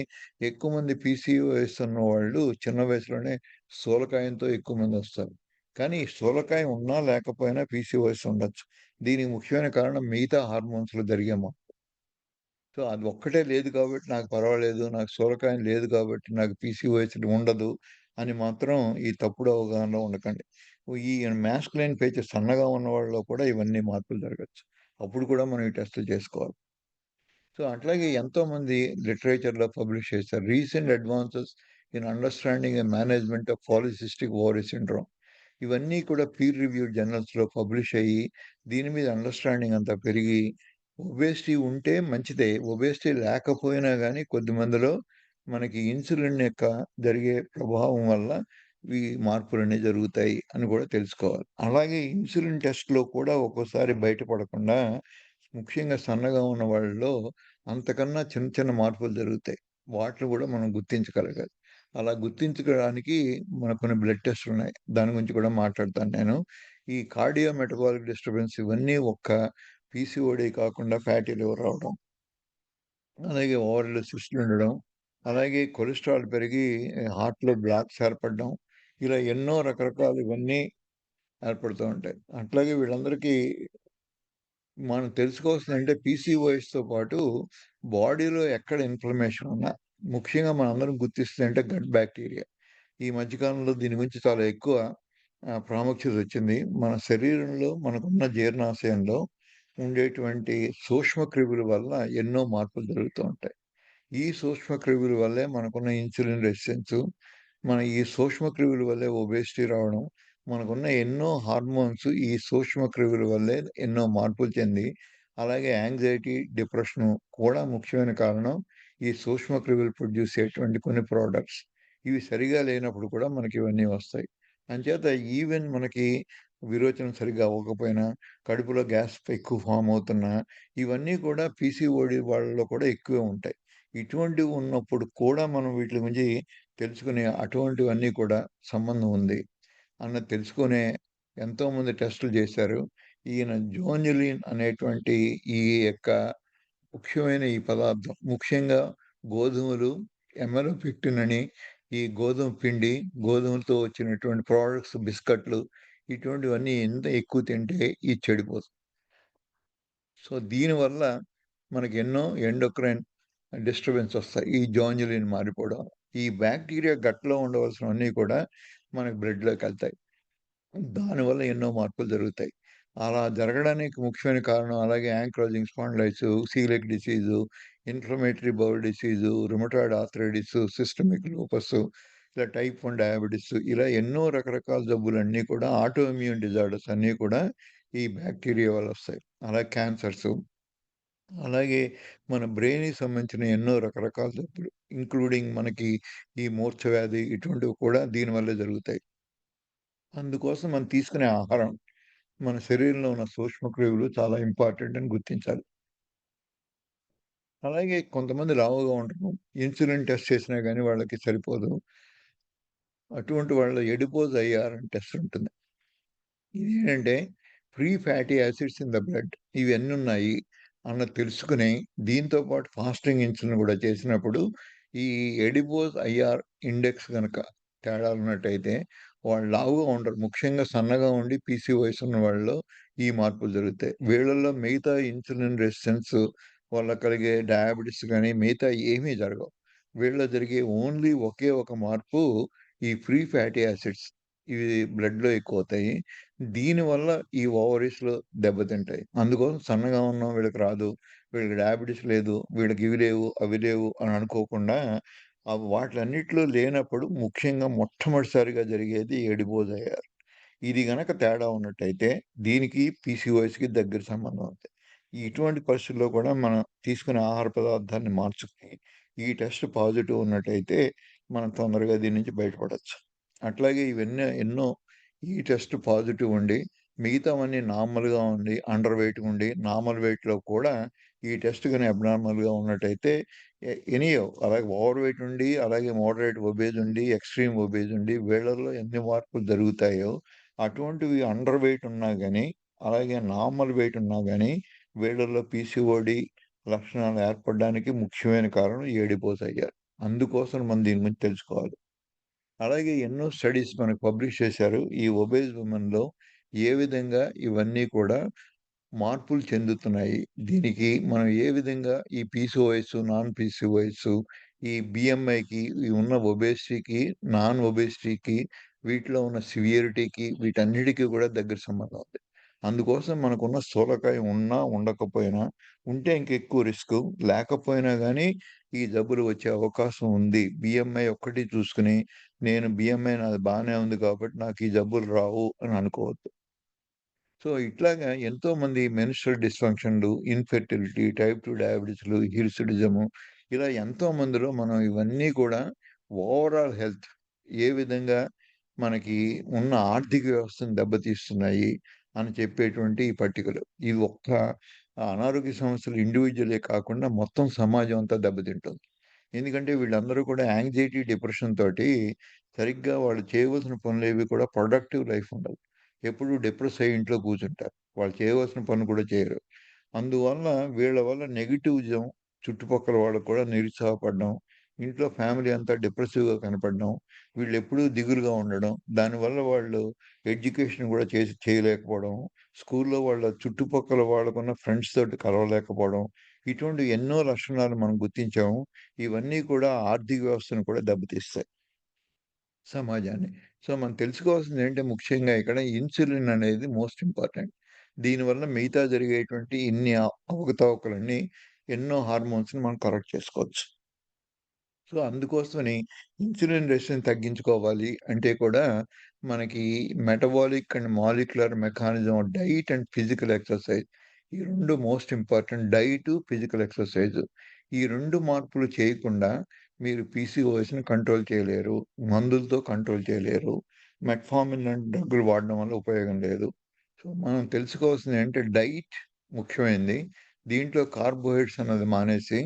ఎక్కువ మంది పీసీఓఎస్ ఉన్నవాళ్ళు చిన్న వయసులోనే స్థూలకాయంతో ఎక్కువ మందొస్తారు. కానీ ఈ స్థూలకాయం ఉన్నా లేకపోయినా పీసీఓఎస్ ఉండొచ్చు. దీనికి ముఖ్యమైన కారణం మిగతా హార్మోన్స్‌లో జరిగే మార్పు. సో, అది ఒక్కటే లేదు కాబట్టి నాకు పర్వాలేదు. నాకు స్థూలకాయం లేదు కాబట్టి నాకు పీసీఓఎస్ ఉండదు అని మాత్రం ఈ తప్పుడు అవగాహనలో ఉండకండి. ఈ మాస్కులైన్ ఫీచర్స్ సన్నగా ఉన్న వాళ్ళలో కూడా ఇవన్నీ మార్పులు జరగొచ్చు. అప్పుడు కూడా మనం ఈ టెస్టులు చేసుకోవాలి. సో, అట్లాగే ఎంతోమంది లిటరేచర్‌లో పబ్లిష్ చేశారు. Recent advances in understanding and management of polycystic ovary syndrome. ఇవన్నీ కూడా పీర్ రివ్యూడ్ జర్నల్స్‌లో పబ్లిష్ అయ్యి, దీని మీద అండర్‌స్టాండింగ్ అంతా పెరిగి, ఒబేసిటీ ఉంటే మంచిదే. ఒబేసిటీ లేకపోయినా గానీ కొద్ది మందిలో మనకి ఇన్సులిన్ యొక్క జరిగే ప్రభావం వల్ల ఈ మార్పులనేవి జరుగుతాయి అని కూడా తెలుసుకోవాలి. అలాగే ఇన్సులిన్ టెస్ట్‌లో కూడా ఒక్కోసారి బయటపడకుండా ముఖ్యంగా సన్నగా ఉన్న వాళ్ళలో అంతకన్నా చిన్న చిన్న మార్పులు జరుగుతాయి. వాటిని కూడా మనం గుర్తించగలగాలి. అలా గుర్తించుకోవడానికి మనకు కొన్ని బ్లడ్ టెస్ట్‌లున్నాయి. దాని గురించి కూడా మాట్లాడతాను నేను. ఈ కార్డియో మెటబాలిక్ డిస్టర్బెన్స్ ఇవన్నీ ఒక్క పీసీఓడీ కాకుండా ఫ్యాటీ లివర్ రావడం, అలాగే ఓవర్‌లో సిస్టులుండడం, అలాగే కొలెస్ట్రాల్ పెరిగి హార్ట్‌లో బ్లాక్స్ ఏర్పడడం, ఇలా ఎన్నో రకరకాలు ఇవన్నీ ఏర్పడుతూ ఉంటాయి. అట్లాగే వీళ్ళందరికీ మనం తెలుసుకోవాల్సిందంటే పీసీఓఎస్‌తో పాటు బాడీలో ఎక్కడ ఇన్‌ఫ్లమేషన్ ఉన్నా, ముఖ్యంగా మనందరం గుర్తిస్తుందంటే గట్ బాక్టీరియా. ఈ మధ్య కాలంలో దీని గురించి చాలా ఎక్కువ ప్రాముఖ్యతొచ్చింది. మన శరీరంలో మనకున్న జీర్ణాశయంలో ఉండేటువంటి సూక్ష్మక్రిముల వల్ల ఎన్నో మార్పులు జరుగుతూ ఉంటాయి. ఈ సూక్ష్మక్రిముల వల్లే మనకున్న ఇన్సులిన్ రెసిస్టెన్సు, మన ఈ సూక్ష్మక్రిముల వల్లే ఒబేసిటీ రావడం, మనకున్న ఎన్నో హార్మోన్స్ ఈ సూక్ష్మక్రిముల వల్లే ఎన్నో మార్పులు చెంది, అలాగే యాంగ్జైటీ, డిప్రెషను కూడా ముఖ్యమైన కారణం ఈ సూక్ష్మక్రిములు ప్రొడ్యూస్ చేసేటువంటి కొన్ని ప్రొడక్ట్స్. ఇవి సరిగా లేనప్పుడు కూడా మనకి ఇవన్నీ వస్తాయి. అంచేత ఈవెన్ మనకి విరోచనం సరిగ్గా అవ్వకపోయినా, కడుపులో గ్యాస్ ఎక్కువ ఫార్మ్ అవుతున్నా, ఇవన్నీ కూడా పీసీఓడీ వాళ్ళలో కూడా ఎక్కువే ఉంటాయి. ఇటువంటివి ఉన్నప్పుడు కూడా మనం వీటిల గురించి తెలుసుకునే అటువంటివన్నీ కూడా సంబంధం ఉంది అన్నది తెలుసుకునే ఎంతోమంది టెస్టులు చేశారు. ఈయన జోన్యులిన్ అనేటువంటి ఈ యొక్క ముఖ్యమైన ఈ పదార్థం ముఖ్యంగా గోధుమలు, ఎమలోపెక్టిన్ అని ఈ గోధుమ పిండి, గోధుమలతో వచ్చినటువంటి ప్రొడక్ట్స్, బిస్కట్‌లు ఇటువంటివన్నీ ఎంత ఎక్కువ తింటే ఇది చెడిపోతుంది. సో, దీనివల్ల మనకెన్నో ఎండోక్రైన్ డిస్టర్బెన్స్ ఒస్తాయి. ఈ జాంగ్లిన్ మారిపోవడం. ఈ బాక్టీరియా గట్‌లో ఉండవలసినవన్నీ కూడా మనకి బ్లడ్‌లోకెళ్తాయి. దానివల్ల ఎన్నో మార్పులు జరుగుతాయి. అలా జరగడానికి ముఖ్యమైన కారణం అలాగే ankylosing spondylitis, celiac disease, inflammatory bowel disease, rheumatoid arthritis, systemic lupus, ఇలా టైప్ 1 డయాబెటిసు ఇలా ఎన్నో రకరకాల జబ్బులన్నీ కూడా ఆటో ఇమ్యూన్ డిజార్డర్స్ అన్నీ కూడా ఈ బాక్టీరియా వల్లొస్తాయి. అలాగే క్యాన్సర్సు, అలాగే మన బ్రెయిన్‌కి సంబంధించిన ఎన్నో రకరకాల జబ్బులు ఇంక్లూడింగ్ మనకి ఈ మూర్ఛ వ్యాధి ఇటువంటివి కూడా దీనివల్లే జరుగుతాయి. అందుకోసం మనం తీసుకునే ఆహారం మన శరీరంలో ఉన్న సూక్ష్మక్రిములు చాలా ఇంపార్టెంట్ అని గుర్తించాలి. అలాగే కొంతమంది లావుగా ఉంటారు. ఇన్సులిన్ టెస్ట్ చేసినా గాని వాళ్ళకి సరిపోదు. అటువంటి వాళ్ళలో ఎడిపోజ్ ఐఆర్ అని టెస్ట్ ఉంటుంది. ఇదేంటంటే free fatty acids in the blood ఇవన్నున్నాయి అన్నది తెలుసుకొని, దీంతో పాటు ఫాస్టింగ్ ఇన్సులిన్ గూడా చేసినప్పుడు, ఈ ఎడిపోజ్ ఐఆర్ ఇండెక్స్ గనక తేడాలున్నట్టయితే, వాళ్ళు లావుగా ఉండరు. ముఖ్యంగా సన్నగా ఉండి పీసీఓఎస్ ఉన్న వాళ్ళలో ఈ మార్పులు జరుగుతాయి. వీళ్ళలో మిగతా ఇన్సులిన్ రెసిస్టెన్స్ వల్ల కలిగే డయాబెటిస్ గాని, మిగతా ఏమీ జరగవు. వీళ్ళలో జరిగే ఓన్లీ ఒకే ఒక మార్పు ఈ ఫ్రీ ఫ్యాటీ యాసిడ్స్. ఇవి బ్లడ్‌లో ఎక్కువవుతాయి. దీనివల్ల ఈ ఓవరీస్‌లో దెబ్బతింటాయి. అందుకోసం సన్నగా ఉన్న వీళ్ళకి రాదు. వీళ్ళకి డయాబెటిస్ లేదు. వీళ్ళకి ఇవి లేవు, అవి లేవు అని అనుకోకుండా వాటిలన్నిట్లో లేనప్పుడు ముఖ్యంగా మొట్టమొదటిసారిగా జరిగేది ఎడిపోజ్ ఐఆర్. ఇది గనక తేడా ఉన్నట్టయితే దీనికి పీసీఓఎస్‌కి దగ్గర సంబంధం ఉంది. ఇటువంటి పరిస్థితుల్లో కూడా మనం తీసుకునే ఆహార పదార్థాన్ని మార్చుకొని, ఈ టెస్ట్ పాజిటివ్ ఉన్నట్టయితే మనం తొందరగా దీని నుంచి బయటపడొచ్చు. అట్లాగే ఇవన్నీ ఎన్నో ఈ టెస్ట్ పాజిటివ్ ఉండి, మిగతావన్నీ నార్మల్‌గా ఉండి, అండర్ వెయిట్ ఉండి, నార్మల్ వెయిట్‌లో కూడా ఈ టెస్ట్ గాని అబ్నార్మల్‌గా ఉన్నట్టయితే ఎనీహౌ అలాగే ఓవర్ వెయిట్ ఉండి, అలాగే మోడరేట్ ఒబేస్ ఉండి, ఎక్స్‌ట్రీమ్ ఒబేస్ ఉండి వీళ్ళలో ఎన్ని మార్పులు జరుగుతాయో అటువంటివి అండర్ వెయిట్ ఉన్నా గాని, అలాగే నార్మల్ వెయిట్ ఉన్నా గాని, వీళ్ళలో పీసీఓడీ లక్షణాలు ఏర్పడడానికి ముఖ్యమైన కారణం ఈ అడిపోస్ ఐఆర్. అందుకోసం మనం దీని గురించి తెలుసుకోవాలి. అలాగే ఎన్నో స్టడీస్ మనకు పబ్లిష్ చేశారు. ఈ ఒబేస్ విమెన్‌లో ఏ విధంగా ఇవన్నీ కూడా మార్పులు చెందుతున్నాయి. దీనికి మనం ఏ విధంగా ఈ పీసీఓఎస్, నాన్ పీసీఓఎస్, ఈ బీఎంఐకి, ఈ ఉన్న ఒబేసిటీకి, నాన్ ఒబేసిటీకి, వీటిలో ఉన్న సివియారిటీకి వీటన్నిటికి కూడా దగ్గర సంబంధం ఉంది. అందుకోసం మనకున్న స్థూలకాయం ఉన్నా, ఉండకపోయినా, ఉంటే ఇంకెక్కువ రిస్కు. లేకపోయినా గానీ ఈ జబ్బులు వచ్చే అవకాశం ఉంది. బీఎంఐ ఒక్కటి చూసుకొని, నేను బీఎంఐ నాది బానే ఉంది కాబట్టి నాకు ఈ జబ్బులు రావు అని అనుకోవద్దు. సో, ఇట్లాగా ఎంతోమంది మెన్‌స్ట్రువల్ డిస్‌ఫంక్షన్‌లు, ఇన్‌ఫెర్టిలిటీ, టైప్ 2 డయాబెటిస్‌లు, హిర్సుటిజము ఇలా ఎంతో మందిలో మనం ఇవన్నీ కూడా ఓవరాల్ హెల్త్ ఏ విధంగా మనకి ఉన్న ఆర్థిక వ్యవస్థను దెబ్బతీస్తున్నాయి అని చెప్పేటువంటి ఈ పట్టికలు. ఇవి ఒక్క అనారోగ్య సమస్యలు ఇండివిడ్యువలే కాకుండా మొత్తం సమాజం అంతా దెబ్బతింటుంది. ఎందుకంటే వీళ్ళందరూ కూడా యాంగ్జైటీ, డిప్రెషన్ తోటి సరిగ్గా వాళ్ళు చేయవలసిన పనులేవి కూడా ప్రొడక్టివ్ లైఫ్ ఉండదు. ఎప్పుడూ డిప్రెస్ అయ్యి ఇంట్లో కూర్చుంటారు. వాళ్ళు చేయవలసిన పని కూడా చేయరు. అందువల్ల వీళ్ళ వల్ల నెగెటివిజం చుట్టుపక్కల వాళ్ళకి కూడా నిరుత్సాహపడడం, ఇంట్లో ఫ్యామిలీ అంతా డిప్రెసివ్‌గా కనపడడం, వీళ్ళెప్పుడూ దిగులుగా ఉండడం, దానివల్ల వాళ్ళు ఎడ్యుకేషన్ కూడా చేయలేకపోవడం, స్కూల్లో వాళ్ళ చుట్టుపక్కల వాళ్ళకున్న ఫ్రెండ్స్ తోటి కలవలేకపోవడం, ఇటువంటి ఎన్నో లక్షణాలు మనం గుర్తించాము. ఇవన్నీ కూడా ఆర్థిక వ్యవస్థను కూడా దెబ్బతీస్తాయి సమాజాన్ని. సో, మనం తెలుసుకోవాల్సిందేంటే ముఖ్యంగా ఇక్కడ ఇన్సులిన్ అనేది మోస్ట్ ఇంపార్టెంట్. దీనివల్ల మిగతా జరిగేటువంటి ఇన్ని అవకతవకలన్నీ ఎన్నో హార్మోన్స్‌ని మనం కరెక్ట్ చేసుకోవచ్చు. సో, అందుకోసమని ఇన్సులిన్ రెసిస్టెన్స్ తగ్గించుకోవాలి అంటే కూడా మనకి metabolic and molecular mechanism of diet and physical exercise ఈ 2 most important. Diet, physical exercise. ఈ 2 మార్పులు చేయకుండా మీరు పీసీఓఎస్‌ని కంట్రోల్ చేయలేరు. మందులతో కంట్రోల్ చేయలేరు. మెట్ఫార్మిన్ లాంటి డ్రగ్గులు వాడడం వల్ల ఉపయోగం లేదు. సో, మనం తెలుసుకోవాల్సిందేంటంటే డైట్ ముఖ్యమైనది. దీంట్లో కార్బోహైడ్రేట్స్ అన్నది మానేసి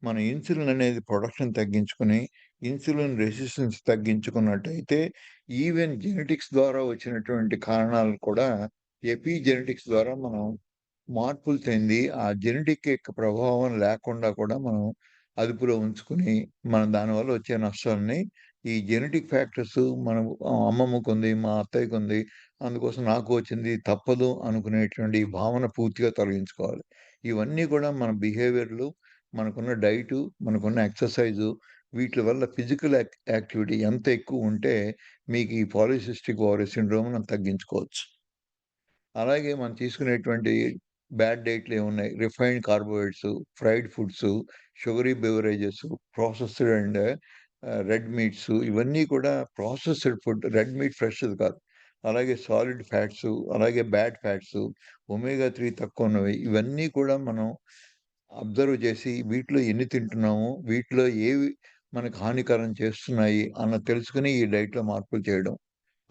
మన ఇన్సులిన్ అనేది ప్రొడక్షన్ తగ్గించుకొని, ఇన్సులిన్ రెసిస్టెన్స్ తగ్గించుకున్నట్టయితే, ఈవెన్ జెనెటిక్స్ ద్వారా వచ్చినటువంటి కారణాలను కూడా ఎపిజెనెటిక్స్ ద్వారా మనం మార్పులు చెంది, ఆ జెనెటిక్ యొక్క ప్రభావం లేకుండా కూడా మనం అదుపులో ఉంచుకొని, మనం దానివల్ల వచ్చే నష్టాల్ని ఈ జెనెటిక్ ఫ్యాక్టర్స్ మనం అమ్మమ్మకుంది, మా అత్తయ్యకుంది, అందుకోసం నాకు వచ్చింది తప్పదు అనుకునేటువంటి ఈ భావన పూర్తిగా తొలగించుకోవాలి. ఇవన్నీ కూడా మన బిహేవియర్‌లు, మనకున్న డైటు, మనకున్న ఎక్సర్‌సైజు వీట్లి వల్ల ఫిజికల్ యాక్టివిటీ ఎంత ఎక్కువుంటే మీకు ఈ పాలిసిస్టిక్ ఓవరీ సిండ్రోమ్‌ని తగ్గించుకోవచ్చు. అలాగే మనం తీసుకునేటువంటి బ్యాడ్ డైట్‌లేమున్నాయి? Refined carbohydrates, fried foods, sugary beverages, processed and red meats ఇవన్నీ కూడా ప్రాసెస్డ్ ఫుడ్. రెడ్ మీట్ ఫ్రెష్‌ది కాదు. అలాగే సాలిడ్ ఫ్యాట్సు, అలాగే బ్యాడ్ ఫ్యాట్సు, ఒమేగా 3 తక్కువున్నవి ఇవన్నీ కూడా మనం అబ్జర్వ్ చేసి వీటిలో ఎన్ని తింటున్నాము, వీటిలో ఏవి మనకు హానికరం చేస్తున్నాయి అన్నది తెలుసుకొని ఈ డైట్‌లో మార్పులు చేయడం.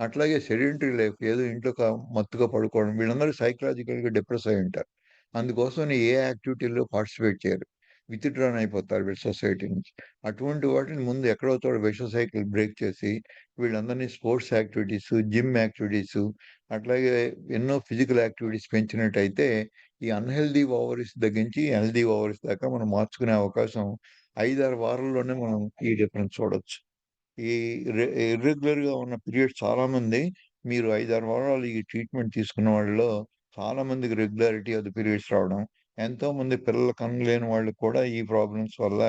అట్లాగే సెడెంటరీ లైఫ్ ఏదో ఇంట్లో మత్తుగా పడుకోవడం. వీళ్ళందరూ సైకలాజికల్‌గా డిప్రెస్ అయ్యుంటారు. అందుకోసమని ఏ యాక్టివిటీలో పార్టిసిపేట్ చేయరు. విత్‌డ్రాన్ అయిపోతారు వీళ్ళు సొసైటీ నుంచి. అటువంటి వాటిని ముందు ఎక్కడో చోట విష సైకిల్ బ్రేక్ చేసి వీళ్ళందరినీ స్పోర్ట్స్ యాక్టివిటీసు, జిమ్ యాక్టివిటీసు అట్లాగే ఎన్నో ఫిజికల్ యాక్టివిటీస్ పెంచినట్టయితే ఈ అన్‌హెల్తీ ఓవరీస్ దగ్గర నుంచి హెల్తీ ఓవరీస్ దాకా మనం మార్చుకునే అవకాశం 5, 6 వారాల్లోనే మనం ఈ డిఫరెన్స్ చూడొచ్చు. ఈ ఇర్రెగ్యులర్‌గా ఉన్న పీరియడ్స్ చాలామంది మీరు 5, 6 వారాలు ఈ ట్రీట్‌మెంట్ తీసుకున్న వాళ్ళలో చాలా మందికి రెగ్యులారిటీ ఆఫ్ ది పీరియడ్స్ రావడం. ఎంతోమంది పిల్లలు కనలేని వాళ్ళు కూడా ఈ ప్రాబ్లమ్స్ వల్ల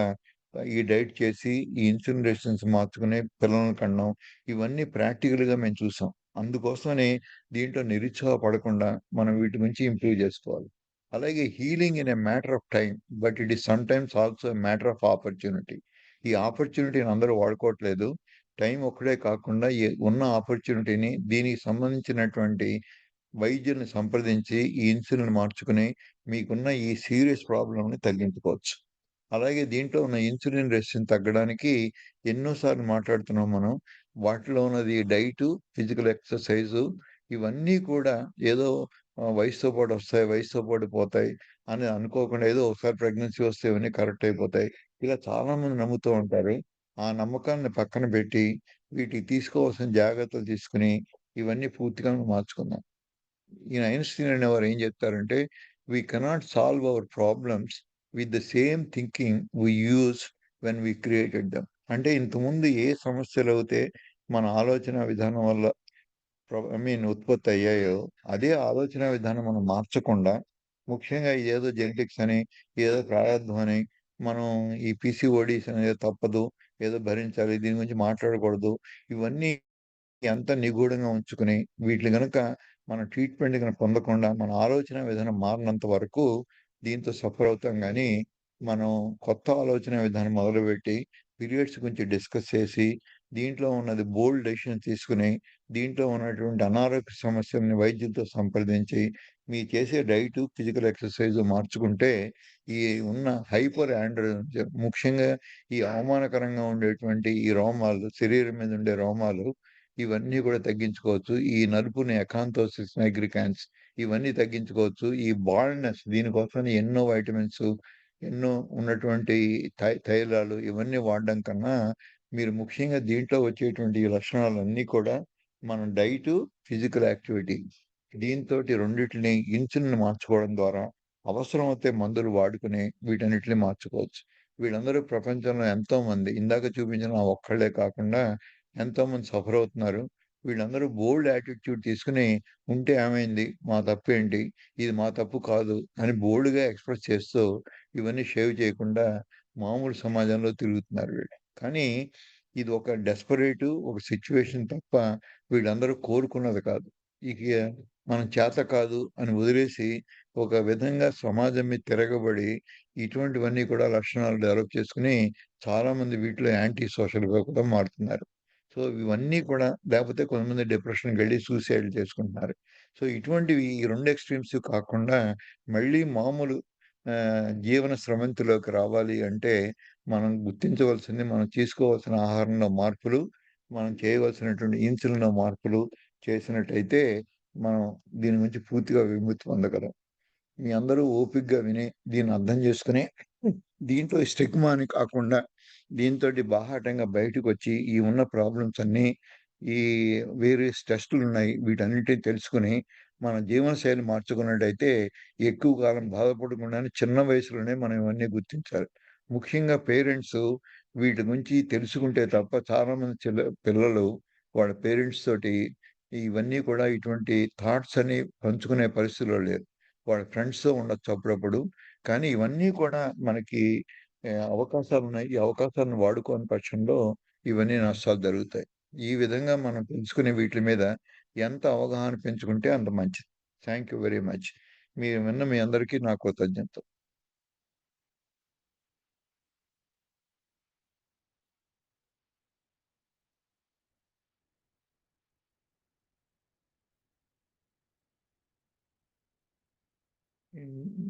ఈ డైట్ చేసి, ఈ ఇన్సులిన్ రెసిస్టెన్స్ మార్చుకుని పిల్లల్ని కనడం. ఇవన్నీ ప్రాక్టికల్‌గా మేము చూసాం. అందుకోసమని దీంట్లో నిరుత్సాహపడకుండా మనం వీటి నుంచి ఇంప్రూవ్ జేసుకోవాలి. అలాగే healing in a matter of time. But it is sometimes also a matter of opportunity. ఈ ఆపర్చునిటీని అందరూ వాడుకోవట్లేదు. టైం ఒక్కడే కాకుండా ఉన్న ఆపర్చునిటీని దీనికి సంబంధించినటువంటి వైద్యుల్ని సంప్రదించి ఈ ఇన్సులిన్ మార్చుకుని మీకున్న ఈ సీరియస్ ప్రాబ్లమ్‌ని తగ్గించుకోవచ్చు. అలాగే దీంట్లో ఉన్న ఇన్సులిన్ రెసిస్టెన్స్ తగ్గడానికి ఎన్నో సార్లు మాట్లాడుతున్నాం మనం. వాటిలో ఉన్నది డైటు, ఫిజికల్ ఎక్సర్‌సైజు ఇవన్నీ కూడా ఏదో వయసుతో పాటు వస్తాయి, వయసుతో పాటు పోతాయి అని అనుకోకుండా ఏదో ఒకసారి ప్రెగ్నెన్సీ వస్తే ఇవన్నీ కరెక్ట్ అయిపోతాయి. ఇలా చాలామంది నమ్ముతూ ఉంటారు. ఆ నమ్మకాన్ని పక్కన పెట్టి వీటికి తీసుకోవాల్సిన జాగ్రత్తలు తీసుకొని ఇవన్నీ పూర్తిగా మార్చుకుందాం. ఈయన ఐన్‌స్టీన్ అనేవారు ఏం చెప్తారంటే, "we cannot solve our problems with the same thinking we used when we created them." అంటే ఇంతకుముందు ఏ సమస్యలైతే మన ఆలోచన విధానం వల్ల ఉత్పత్తయ్యాయో, అదే ఆలోచనా విధానం మనం మార్చకుండా, ముఖ్యంగా ఇదేదో జెనెటిక్స్ అని, ఏదో ప్రారంధం అని, మనం ఈ పీసీఓడీస్ అనేది తప్పదు, ఏదో భరించాలి, దీని గురించి మాట్లాడకూడదు. ఇవన్నీ ఎంత నిగూఢంగా ఉంచుకొని, వీటిని గనక మనం ట్రీట్‌మెంట్ గనక పొందకుండా, మన ఆలోచన విధానం మారనంత వరకు దీంతో సఫర్ అవుతాం గానీ, మనం కొత్త ఆలోచన విధానం మొదలుపెట్టి, పీరియడ్స్ గురించి డిస్కస్ చేసి, దీంట్లో ఉన్నది బోల్డ్ డెసిషన్ తీసుకొని, దీంట్లో ఉన్నటువంటి అనారోగ్య సమస్యల్ని వైద్యులతో సంప్రదించి, మీరు చేసే డైటు, ఫిజికల్ ఎక్సర్‌సైజ్ మార్చుకుంటే, ఈ ఉన్న హైపర్ ఆండ్రోజెనిజం ముఖ్యంగా ఈ అవమానకరంగా ఉండేటువంటి ఈ రోమాలు, శరీరం మీద ఉండే రోమాలు ఇవన్నీ కూడా తగ్గించుకోవచ్చు. ఈ నలుపుని అకాంతోసిస్ నైగ్రికాన్స్ ఇవన్నీ తగ్గించుకోవచ్చు. ఈ బాల్డ్‌నెస్ దీనికోసమని ఎన్నో వైటమిన్స్, ఎన్నో ఉన్నటువంటి తైలాలు ఇవన్నీ వాడడం కన్నా, మీరు ముఖ్యంగా దీంట్లో వచ్చేటువంటి ఈ లక్షణాలన్నీ కూడా మనం డైటు, ఫిజికల్ యాక్టివిటీ దీనితోటి రెండిటిని ఇన్సులిన్ మార్చుకోవడం ద్వారా అవసరమైతే మందులు వాడుకుని వీటన్నిటిని మార్చుకోవచ్చు. వీళ్ళందరూ ప్రపంచంలో ఎంతోమంది ఇందాక చూపించిన ఆ ఒక్కళ్ళే కాకుండా ఎంతోమంది సఫర్ అవుతున్నారు. వీళ్ళందరూ బోల్డ్ యాటిట్యూడ్ తీసుకొని ఉంటే ఏమైంది? మా తప్పేంటి? ఇది మా తప్పు కాదు అని బోల్డ్‌గా ఎక్స్‌ప్రెస్ చేస్తూ ఇవన్నీ షేవ్ చేయకుండా మామూలు సమాజంలో తిరుగుతున్నారు వీళ్ళు. కానీ ఇది ఒక డెస్పరేటు ఒక సిట్యుయేషన్ తప్ప వీళ్ళందరూ కోరుకున్నది కాదు. ఇక మనం చేత కాదు అని వదిలేసి ఒక విధంగా సమాజం మీద తిరగబడి ఇటువంటివన్నీ కూడా లక్షణాలు డెవలప్ చేసుకొని చాలామంది వీటిలో యాంటీ సోషల్‌గా కూడా మారుతున్నారు. సో, ఇవన్నీ కూడా లేపోతే కొంతమంది డిప్రెషన్‌కెళ్ళి సూసైడ్‌లు చేసుకుంటున్నారు. సో, ఇటువంటివి ఈ 2 ఎక్స్‌ట్రీమ్స్ కాకుండా మళ్ళీ మామూలు జీవన స్రవంతిలోకి రావాలి అంటే మనం గుర్తించవలసింది మనం తీసుకోవాల్సిన ఆహారంలో మార్పులు, మనం చేయవలసినటువంటి ఇన్సులిన్‌లో మార్పులు చేసినట్టయితే మనం దీని నుంచి పూర్తిగా విముక్తి పొందగలం. మీ అందరూ ఓపికగా విని, దీన్ని అర్థం చేసుకొని, దీంట్లో స్టిగ్మా అని కాకుండా, దీనితోటి బాహాటంగా బయటకొచ్చి, ఈ ఉన్న ప్రాబ్లమ్స్ అన్నీ, ఈ వేరియస్ టెస్టులున్నాయి. వీటన్నిటిని తెలుసుకొని, మన జీవనశైలి మార్చుకున్నట్టయితే, ఎక్కువ కాలం బాధపడకుండానే చిన్న వయసులోనే మనం ఇవన్నీ గుర్తించాలి. ముఖ్యంగా పేరెంట్సు వీటి గురించి తెలుసుకుంటే తప్ప చాలామంది పిల్లలు వాళ్ళ పేరెంట్స్ తోటి ఇవన్నీ కూడా ఇటువంటి థాట్స్ అని పంచుకునే పరిస్థితిలో లేరు. వాళ్ళ ఫ్రెండ్స్‌తో ఉండొచ్చు అప్పుడప్పుడు. కానీ ఇవన్నీ కూడా మనకి అవకాశాలున్నాయి. ఈ అవకాశాలను వాడుకోని పక్షంలో ఇవన్నీ నష్టాలు జరుగుతాయి. ఈ విధంగా మనం తెలుసుకునే వీట్లి మీద ఎంత అవగాహన పెంచుకుంటే అంత మంచిది. Thank you very much. మీరు విన్న మీ అందరికీ నా కృతజ్ఞతలు. హ్మ్.